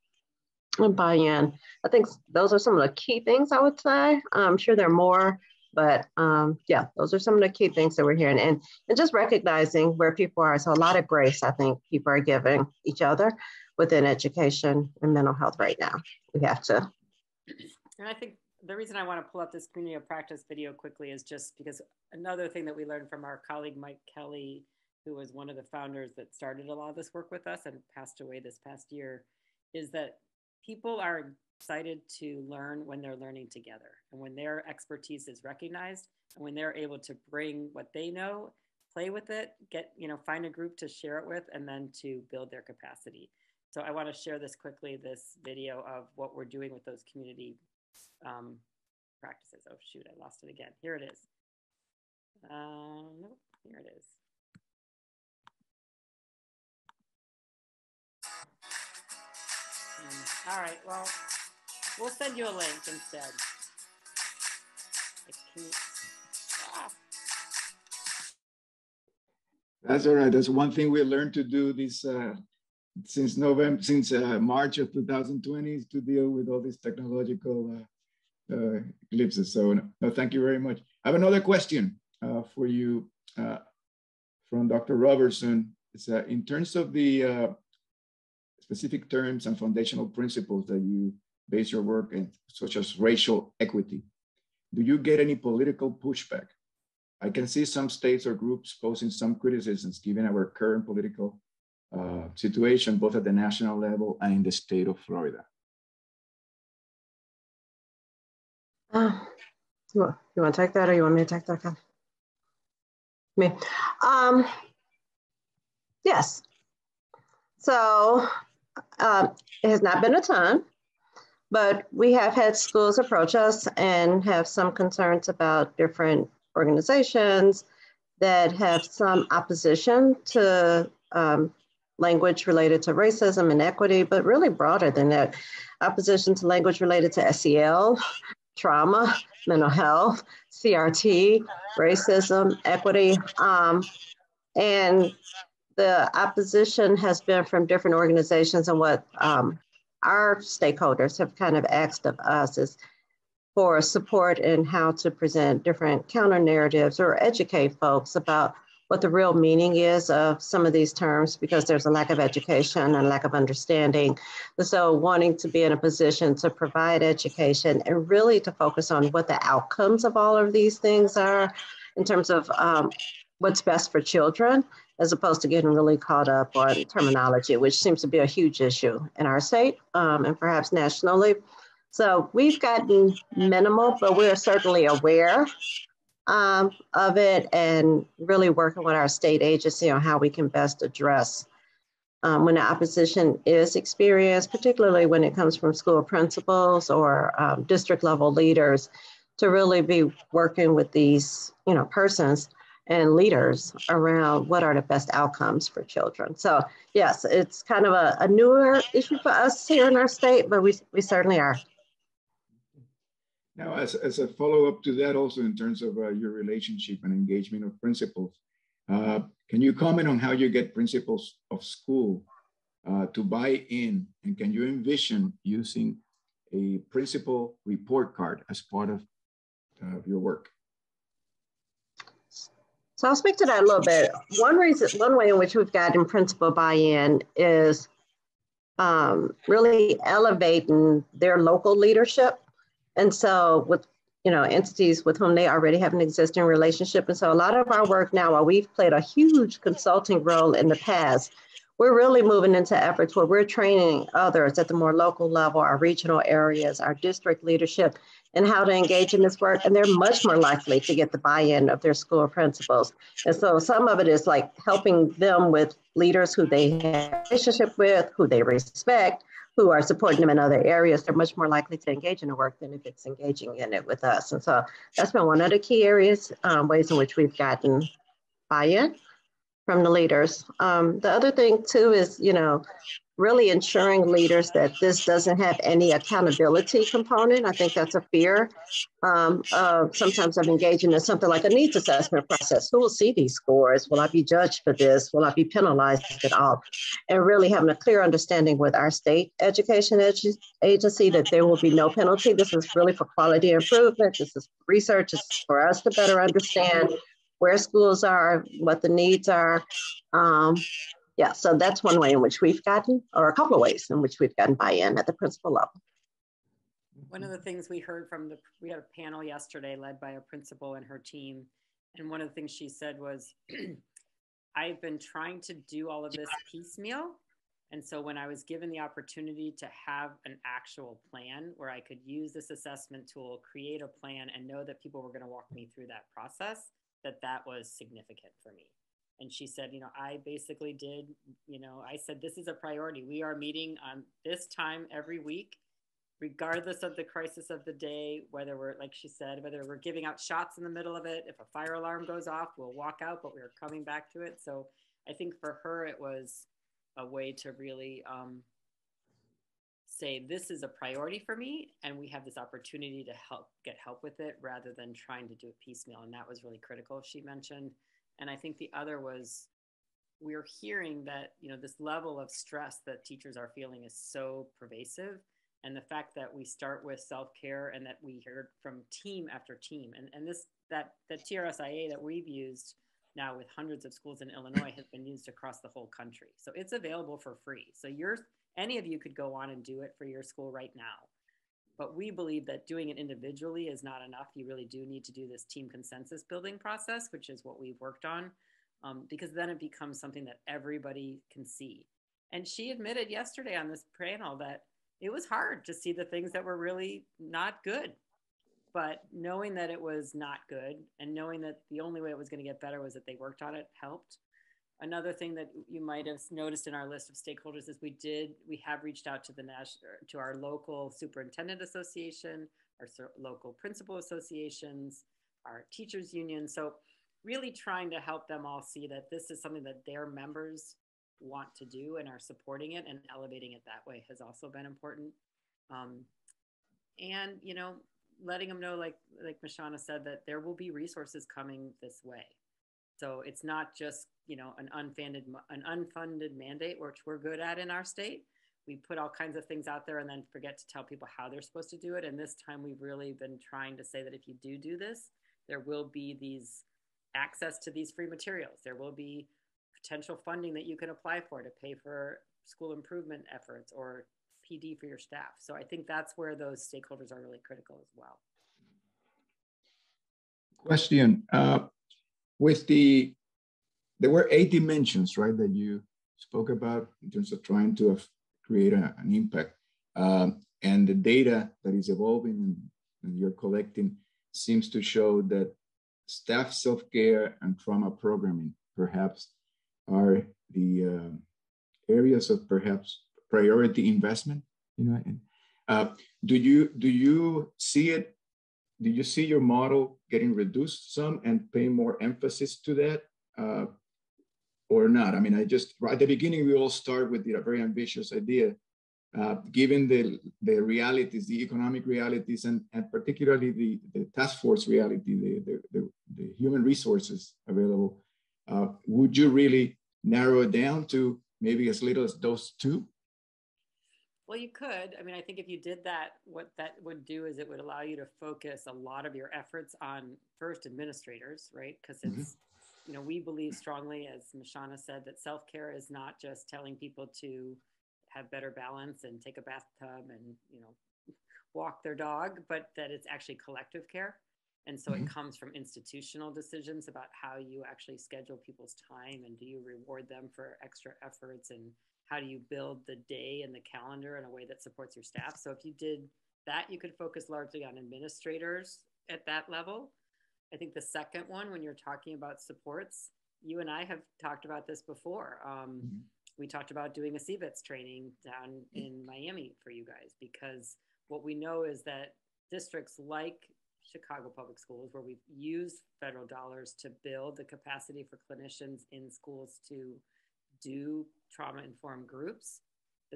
and buy-in. I think those are some of the key things I would say. I'm sure there are more, but yeah, those are some of the key things that we're hearing, and just recognizing where people are. So a lot of grace, I think people are giving each other within education and mental health right now. We have to. And I think the reason I want to pull up this community of practice video quickly is just because another thing that we learned from our colleague, Mike Kelly, who was one of the founders that started a lot of this work with us and passed away this past year, is that people are excited to learn when they're learning together and when their expertise is recognized and when they're able to bring what they know, play with it, find a group to share it with, and then to build their capacity. So I want to share this quickly, this video of what we're doing with those community practices. Oh shoot, I lost it again. Here it is. Nope, here it is. All right, well, we'll send you a link instead. That's all right. That's one thing we learned to do this since March of 2020 is to deal with all these technological eclipses. So no, thank you very much. I have another question for you from Dr. Robertson. It's in terms of the specific terms and foundational principles that you base your work in, such as racial equity. Do you get any political pushback? I can see some states or groups posing some criticisms given our current political situation, both at the national level and in the state of Florida. You want to take that or you want me to take that? Okay. Me. Yes. So it has not been a ton, but we have had schools approach us and have some concerns about different organizations that have some opposition to language related to racism and equity, but really broader than that. Opposition to language related to SEL, trauma, mental health, CRT, racism, equity, and the opposition has been from different organizations, and what our stakeholders have kind of asked of us is for support in how to present different counter narratives or educate folks about what the real meaning is of some of these terms, because there's a lack of education and lack of understanding. So wanting to be in a position to provide education and really to focus on what the outcomes of all of these things are in terms of what's best for children, as opposed to getting really caught up on terminology, which seems to be a huge issue in our state and perhaps nationally. So we've gotten minimal, but we're certainly aware of it and really working with our state agency on how we can best address when the opposition is experienced, particularly when it comes from school principals or district level leaders, to really be working with these persons and leaders around what are the best outcomes for children. So yes, it's kind of a newer issue for us here in our state, but we certainly are. Now, as a follow-up to that, also in terms of your relationship and engagement of principals, can you comment on how you get principals of school to buy in, and can you envision using a principal report card as part of your work? So I'll speak to that a little bit. One way in which we've gotten principal buy-in is really elevating their local leadership. And so with entities with whom they already have an existing relationship. And so a lot of our work now, while we've played a huge consulting role in the past, we're really moving into efforts where we're training others at the more local level, our regional areas, our district leadership, and how to engage in this work. And they're much more likely to get the buy-in of their school principals. And so some of it is like helping them with leaders who they have a relationship with, who they respect, who are supporting them in other areas. They're much more likely to engage in the work than if it's engaging in it with us. And so that's been one of the key areas, ways in which we've gotten buy-in from the leaders. The other thing too is, really ensuring leaders that this doesn't have any accountability component. I think that's a fear sometimes of engaging in something like a needs assessment process. Who will see these scores? Will I be judged for this? Will I be penalized at all? And really having a clear understanding with our state education agency that there will be no penalty. This is really for quality improvement. This is research. It's for us to better understand where schools are, what the needs are. Yeah, so that's one way in which we've gotten, or a couple of ways in which we've gotten buy-in at the principal level. One of the things we heard we had a panel yesterday led by a principal and her team. And one of the things she said was, I've been trying to do all of this piecemeal. And so when I was given the opportunity to have an actual plan where I could use this assessment tool, create a plan, and know that people were going to walk me through that process, that was significant for me. And she said, I basically did, I said, this is a priority. We are meeting on this time every week, regardless of the crisis of the day, whether we're, like she said, whether we're giving out shots in the middle of it. If a fire alarm goes off, we'll walk out, but we're coming back to it. So I think for her, it was a way to really say, this is a priority for me, and we have this opportunity to get help with it rather than trying to do it piecemeal. And that was really critical, she mentioned. And I think the other was, we're hearing that, this level of stress that teachers are feeling is so pervasive. And the fact that we start with self-care and that we heard from team after team. And that TRSIA that we've used now with hundreds of schools in Illinois has been used across the whole country. So it's available for free. So any of you could go on and do it for your school right now. But we believe that doing it individually is not enough. You really do need to do this team consensus building process, which is what we've worked on, because then it becomes something that everybody can see. And she admitted yesterday on this panel that it was hard to see the things that were really not good. But knowing that it was not good and knowing that the only way it was going to get better was that they worked on it helped. Another thing that you might have noticed in our list of stakeholders is we have reached out to our local superintendent association, our local principal associations, our teachers union. So really trying to help them all see that this is something that their members want to do and are supporting it, and elevating it that way has also been important. And, letting them know, like Mashana said, that there will be resources coming this way. So it's not just, an unfunded mandate, which we're good at in our state. We put all kinds of things out there and then forget to tell people how they're supposed to do it. And this time we've really been trying to say that if you do this, there will be these access to these free materials. There will be potential funding that you can apply for to pay for school improvement efforts or PD for your staff. So I think that's where those stakeholders are really critical as well. Question. There were 8 dimensions, right, that you spoke about in terms of trying to create an impact. And the data that is evolving and you're collecting seems to show that staff self-care and trauma programming perhaps are the areas of perhaps priority investment. Do you see it? Do you see your model getting reduced some and paying more emphasis to that, or not? I mean, right at the beginning, we all start with a very ambitious idea, given the realities, the economic realities, and particularly the task force reality, the human resources available. Would you really narrow it down to maybe as little as those 2? Well, you could. I mean, I think if you did that, what that would do is it would allow you to focus a lot of your efforts on first administrators, right? Because it's, we believe strongly, as Mashana said, that self-care is not just telling people to have better balance and take a bathtub and, walk their dog, but that it's actually collective care. And so it comes from institutional decisions about how you actually schedule people's time, and do you reward them for extra efforts, and how do you build the day and the calendar in a way that supports your staff. So if you did that you could focus largely on administrators at that level. I think the second one, when you're talking about supports, you and I have talked about this before. We talked about doing a CVITS training down in Miami for you guys, because what we know is that districts like Chicago Public Schools, where we've used federal dollars to build the capacity for clinicians in schools to do trauma-informed groups,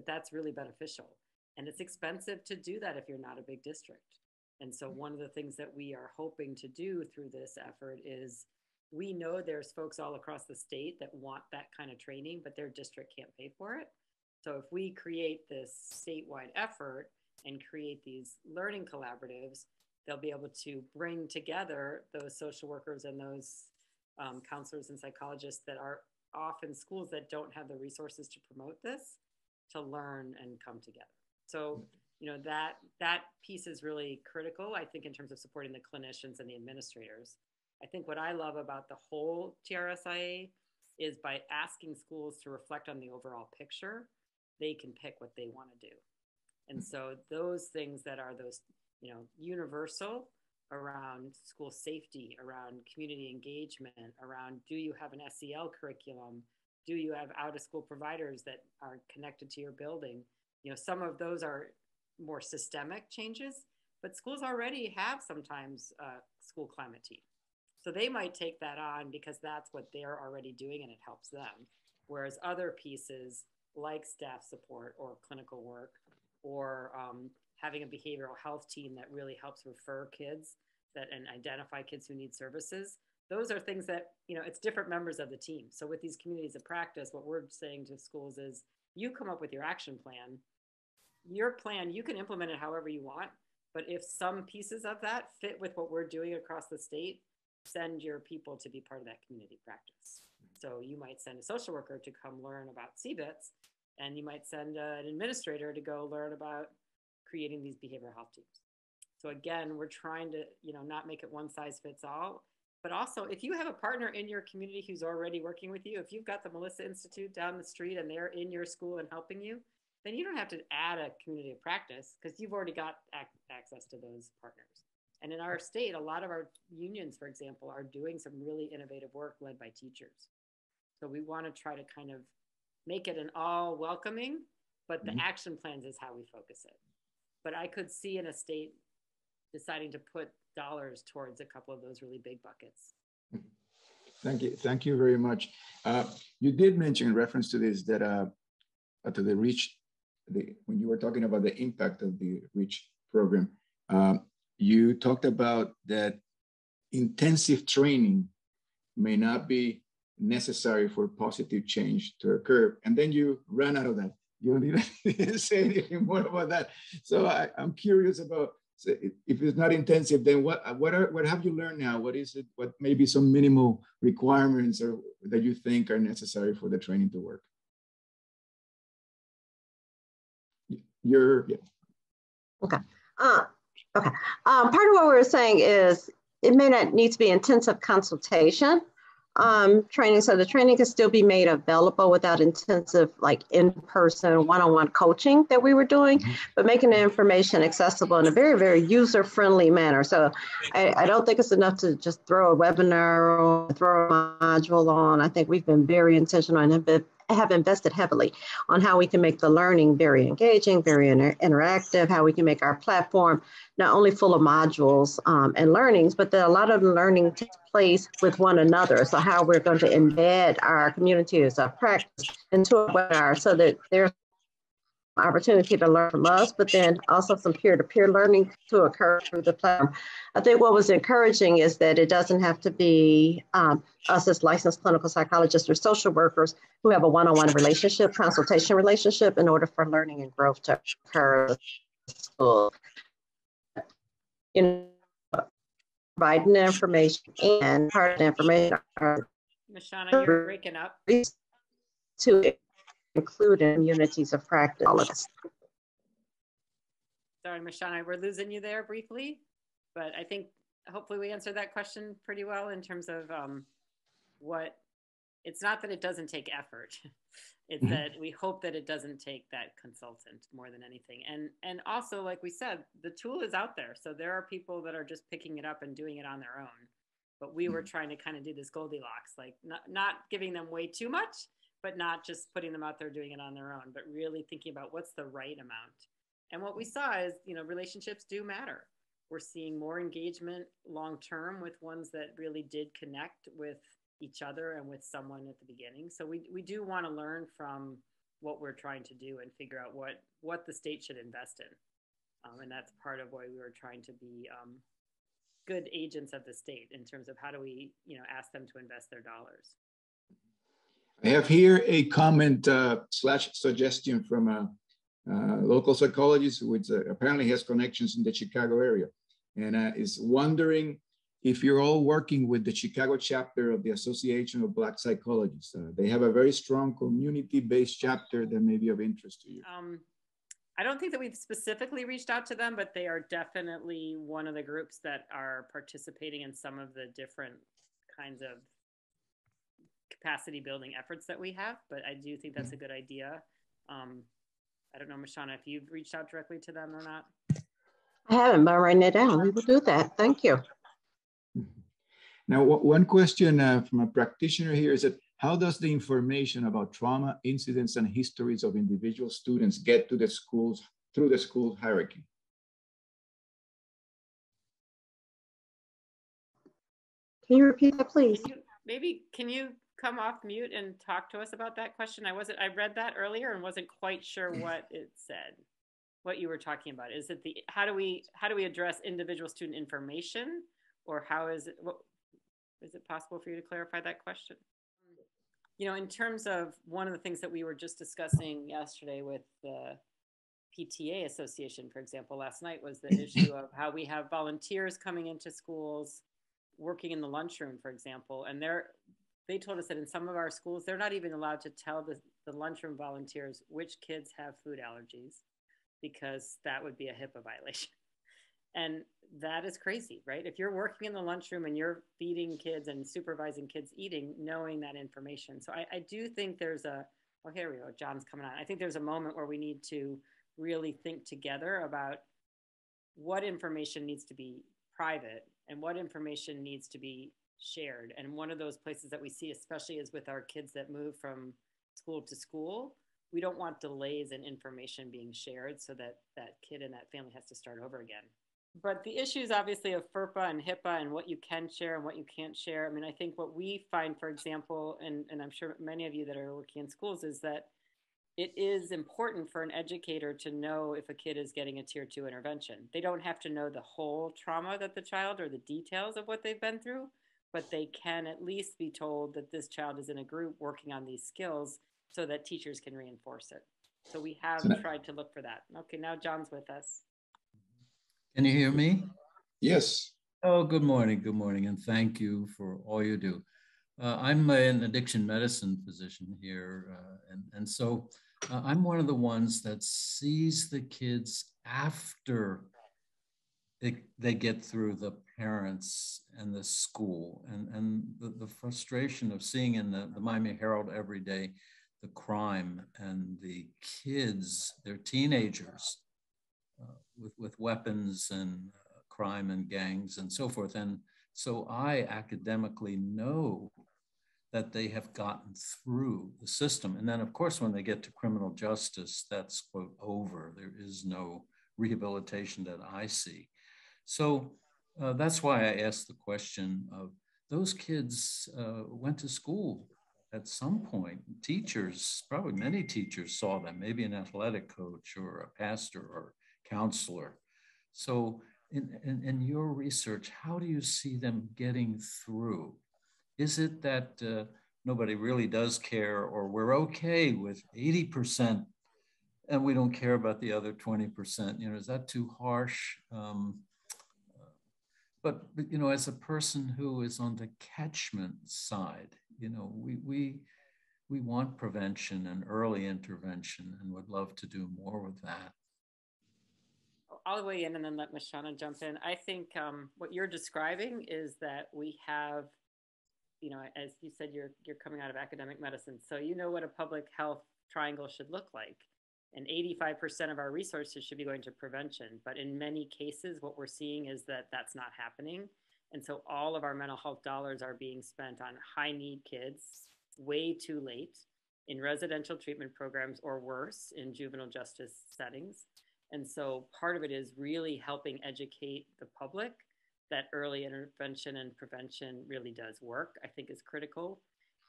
that's really beneficial. And it's expensive to do that if you're not a big district. And so one of the things that we are hoping to do through this effort is, we know there's folks all across the state that want that kind of training, but their district can't pay for it. So if we create this statewide effort and create these learning collaboratives, they'll be able to bring together those social workers and those counselors and psychologists that are off in schools that don't have the resources to promote this, to learn and come together. So, you know, that piece is really critical, I think, in terms of supporting the clinicians and the administrators. I think what I love about the whole TRSIA is, by asking schools to reflect on the overall picture, they can pick what they want to do. And so those things that are those, you know, universal around school safety, around community engagement, around, do you have an SEL curriculum? Do you have out of school providers that are connected to your building? You know, some of those are more systemic changes, but schools already have sometimes school climate team. So they might take that on because that's what they're already doing and it helps them. Whereas other pieces like staff support or clinical work, or having a behavioral health team that really helps refer kids and identify kids who need services, those are things that, you know, it's different members of the team. So with these communities of practice, what we're saying to schools is, you come up with your action plan. Your plan, you can implement it however you want, but if some pieces of that fit with what we're doing across the state, send your people to be part of that community practice. So you might send a social worker to come learn about CVITS, and you might send an administrator to go learn about creating these behavioral health teams. So again, we're trying to, you know, not make it one size fits all, but also if you have a partner in your community who's already working with you, if you've got the Melissa Institute down the street and they're in your school and helping you, then you don't have to add a community of practice because you've already got access to those partners. And in our state, a lot of our unions, for example, are doing some really innovative work led by teachers. So we want to try to kind of make it an all welcoming, but the action plans is how we focus it. But I could see in a state deciding to put dollars towards a couple of those really big buckets. Thank you. Thank you very much. You did mention in reference to this that to the REACH, when you were talking about the impact of the REACH program, you talked about that intensive training may not be necessary for positive change to occur. And then you ran out of that. You didn't say anything more about that. So I'm curious about, so if it's not intensive, then what have you learned now? What is it? What maybe some minimal requirements or that you think are necessary for the training to work? Okay. Okay. Part of what we were saying is it may not need to be intensive consultation training. So the training can still be made available without intensive, like in-person one-on-one coaching that we were doing, but making the information accessible in a very, very user-friendly manner. So I don't think it's enough to just throw a webinar or throw a module on. I think we've been very intentional and have invested heavily on how we can make the learning very engaging, very interactive, how we can make our platform not only full of modules and learnings, but that a lot of the learning takes place with one another. So how we're going to embed our communities of practice into a webinar so that there's opportunity to learn from us, but then also some peer-to-peer learning to occur through the platform. I think what was encouraging is that it doesn't have to be us as licensed clinical psychologists or social workers who have a one-on-one relationship, consultation relationship, in order for learning and growth to occur. You know, providing the information and part of the information are Mashana, you're breaking up. To include in communities of practice. All of this. Sorry, Mashana, we're losing you there briefly, but I think hopefully we answered that question pretty well in terms of what it's not that it doesn't take effort. It's that we hope that it doesn't take that consultant more than anything. And also, like we said, the tool is out there. So there are people that are just picking it up and doing it on their own. But we were trying to kind of do this Goldilocks, like not giving them way too much, but not just putting them out there doing it on their own, but really thinking about what's the right amount. And what we saw is, relationships do matter. We're seeing more engagement long-term with ones that really did connect with each other and with someone at the beginning. So we do want to learn from what we're trying to do and figure out what the state should invest in. And that's part of why we were trying to be good agents of the state in terms of how do we, ask them to invest their dollars. I have here a comment / suggestion from a local psychologist who apparently has connections in the Chicago area, and is wondering if you're all working with the Chicago chapter of the Association of Black Psychologists. They have a very strong community-based chapter that may be of interest to you. I don't think that we've specifically reached out to them, but they are definitely one of the groups that are participating in some of the different kinds of capacity building efforts that we have. But I do think that's a good idea. I don't know, Mashana, if you've reached out directly to them or not. I haven't, but I'm writing it down. We will do that. Thank you. Now, one question from a practitioner here is that how does the information about trauma, incidents, and histories of individual students get to the schools through the school hierarchy? Can you repeat that, please? Can you come off mute and talk to us about that question? I read that earlier and wasn't quite sure what it said, what you were talking about. Is it how do we address individual student information, or how is it, is it possible for you to clarify that question? In terms of one of the things that we were just discussing yesterday with the PTA Association, for example, last night, was the issue of how we have volunteers coming into schools, working in the lunchroom, for example, and they told us that in some of our schools, they're not even allowed to tell the lunchroom volunteers which kids have food allergies, because that would be a HIPAA violation. And that is crazy, right? If you're working in the lunchroom and you're feeding kids and supervising kids eating, knowing that information. So I do think there's here we go, John's coming on. I think there's a moment where we need to really think together about what information needs to be private and what information needs to be shared. And one of those places that we see, especially, is with our kids that move from school to school. We don't want delays in information being shared so that that kid and that family has to start over again. But the issues, obviously, of FERPA and HIPAA and what you can share and what you can't share. I mean, I think what we find, for example, and I'm sure many of you that are working in schools, is that it is important for an educator to know if a kid is getting a tier 2 intervention. They don't have to know the whole trauma that the child or the details of what they've been through, but they can at least be told that this child is in a group working on these skills so that teachers can reinforce it. So we have tried to look for that. Okay, now John's with us. Can you hear me? Yes. Oh, good morning, and thank you for all you do. I'm an addiction medicine physician here, and so I'm one of the ones that sees the kids after they get through the parents and the school, and the frustration of seeing in the Miami Herald every day the crime and the kids, they're teenagers with weapons and crime and gangs and so forth. And so I academically know that they have gotten through the system. And then, of course, when they get to criminal justice, that's, quote, over. There is no rehabilitation that I see. So that's why I asked the question of those kids went to school at some point. Teachers, probably many teachers saw them, maybe an athletic coach or a pastor or counselor. So in your research, how do you see them getting through? Is it that nobody really does care, or we're okay with 80% and we don't care about the other 20%? Is that too harsh? But as a person who is on the catchment side, we want prevention and early intervention and would love to do more with that. I'll weigh in and then let Mashana jump in. I think what you're describing is that we have you know, as you said, you're coming out of academic medicine, so you know what a public health triangle should look like. And 85% of our resources should be going to prevention. But in many cases, what we're seeing is that that's not happening. And so all of our mental health dollars are being spent on high need kids way too late in residential treatment programs, or worse, in juvenile justice settings. And so part of it is really helping educate the public that early intervention and prevention really does work, I think is critical.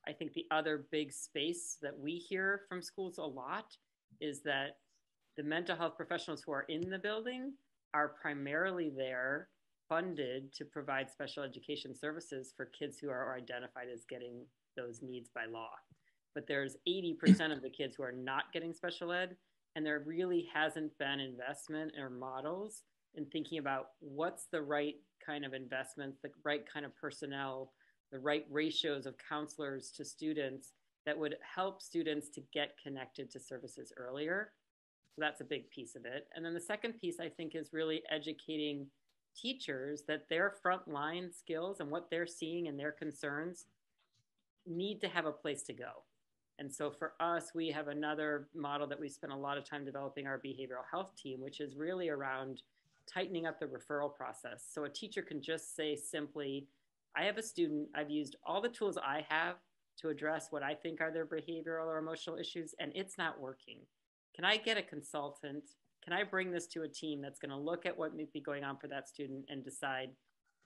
I think the other big space that we hear from schools a lot is that the mental health professionals who are in the building are primarily there funded to provide special education services for kids who are identified as getting those needs by law. But there's 80% of the kids who are not getting special ed, and there really hasn't been investment or models in thinking about what's the right kind of investments, the right kind of personnel, the right ratios of counselors to students that would help students to get connected to services earlier. So that's a big piece of it. And then the second piece, I think, is really educating teachers that their frontline skills and what they're seeing and their concerns need to have a place to go. And so for us, we have another model that we spent a lot of time developing, our behavioral health team, which is really around tightening up the referral process. So a teacher can just say simply, I have a student, I've used all the tools I have to address what I think are their behavioral or emotional issues, and it's not working. Can I get a consultant? Can I bring this to a team that's going to look at what might be going on for that student and decide,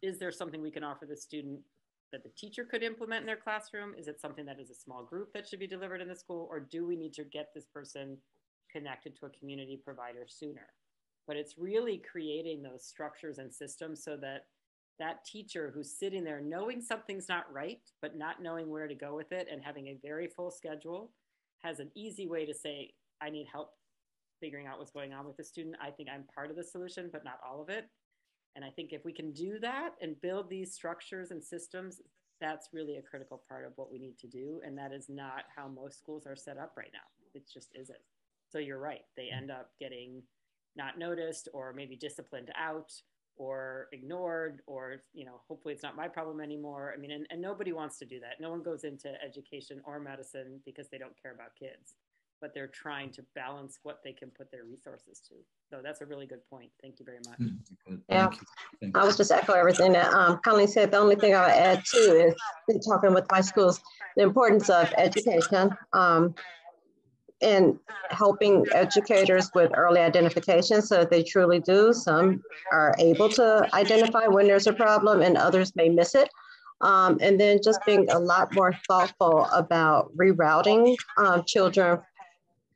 is there something we can offer the student that the teacher could implement in their classroom? Is it something that is a small group that should be delivered in the school? Or do we need to get this person connected to a community provider sooner? But it's really creating those structures and systems so that that teacher who's sitting there knowing something's not right, but not knowing where to go with it and having a very full schedule, has an easy way to say, I need help figuring out what's going on with the student. I think I'm part of the solution, but not all of it. And I think if we can do that and build these structures and systems, that's really a critical part of what we need to do. And that is not how most schools are set up right now. It just isn't. So you're right. They end up getting not noticed, or maybe disciplined out, or ignored, or, you know, hopefully it's not my problem anymore. I mean, and nobody wants to do that. No one goes into education or medicine because they don't care about kids, but they're trying to balance what they can put their resources to. So that's a really good point. Thank you very much. Yeah, I was just echo everything that Colleen said. The only thing I would add too is, in talking with my schools, the importance of education and helping educators with early identification so that they truly do. Some are able to identify when there's a problem and others may miss it. And then just being a lot more thoughtful about rerouting children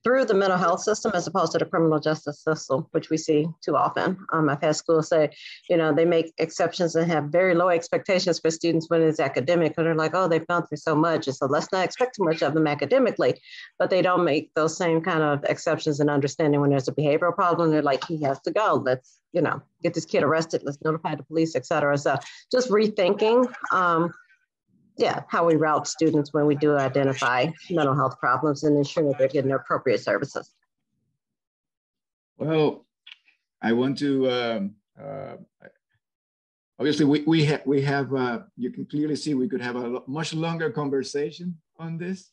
through the mental health system as opposed to the criminal justice system, which we see too often. I've had schools say, you know, they make exceptions and have very low expectations for students when it's academic, and they're like, oh, they've gone through so much, and so let's not expect too much of them academically. But they don't make those same kind of exceptions and understanding when there's a behavioral problem. They're like, he has to go. Let's, you know, get this kid arrested. Let's notify the police, et cetera. So just rethinking how we route students when we do identify mental health problems and ensure that they're getting their appropriate services. Well, I want to, obviously we have you can clearly see we could have a much longer conversation on this.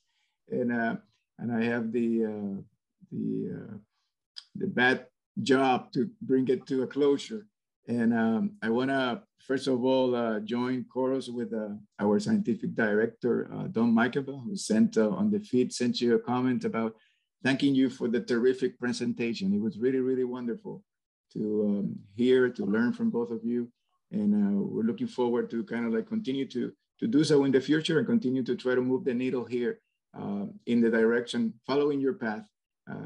And I have the bad job to bring it to a closure. And I want to, first of all, join chorus with our scientific director, Don Michael, who sent on the feed, sent you a comment about thanking you for the terrific presentation. It was really, really wonderful to hear, to learn from both of you. And we're looking forward to kind of like continue to do so in the future and continue to try to move the needle here in the direction, following your path,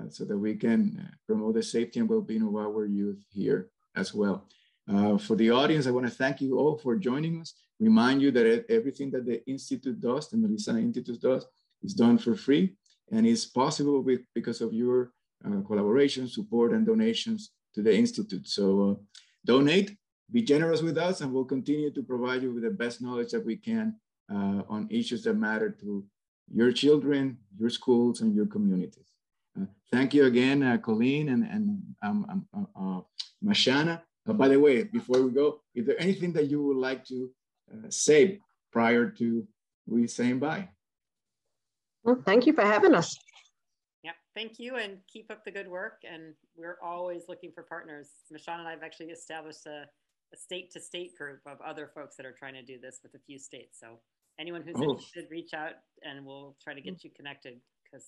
so that we can promote the safety and well-being of our youth here as well. For the audience, I want to thank you all for joining us. Remind you that everything that the Institute does, the Melissa Institute does, is done for free and is possible because of your collaboration, support, and donations to the Institute. So donate, be generous with us, and we'll continue to provide you with the best knowledge that we can on issues that matter to your children, your schools, and your communities. Thank you again, Colleen and Mashana. By the way, before we go, is there anything that you would like to say prior to we're saying bye. Well, thank you for having us. Yeah, thank you, and keep up the good work. And we're always looking for partners. Mashana and I have actually established a state-to-state group of other folks that are trying to do this with a few states. So anyone who's interested, reach out and we'll try to get you connected, because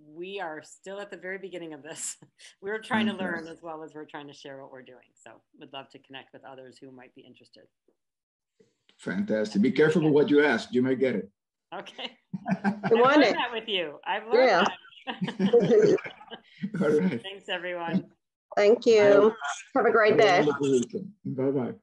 we are still at the very beginning of this. We're trying to learn as well as we're trying to share what we're doing. So we'd love to connect with others who might be interested. Fantastic. Be careful with what you ask. You may get it. Okay. I've learned that with you. I've learned that. All right. Thanks, everyone. Thank you. Have a great day. Bye-bye.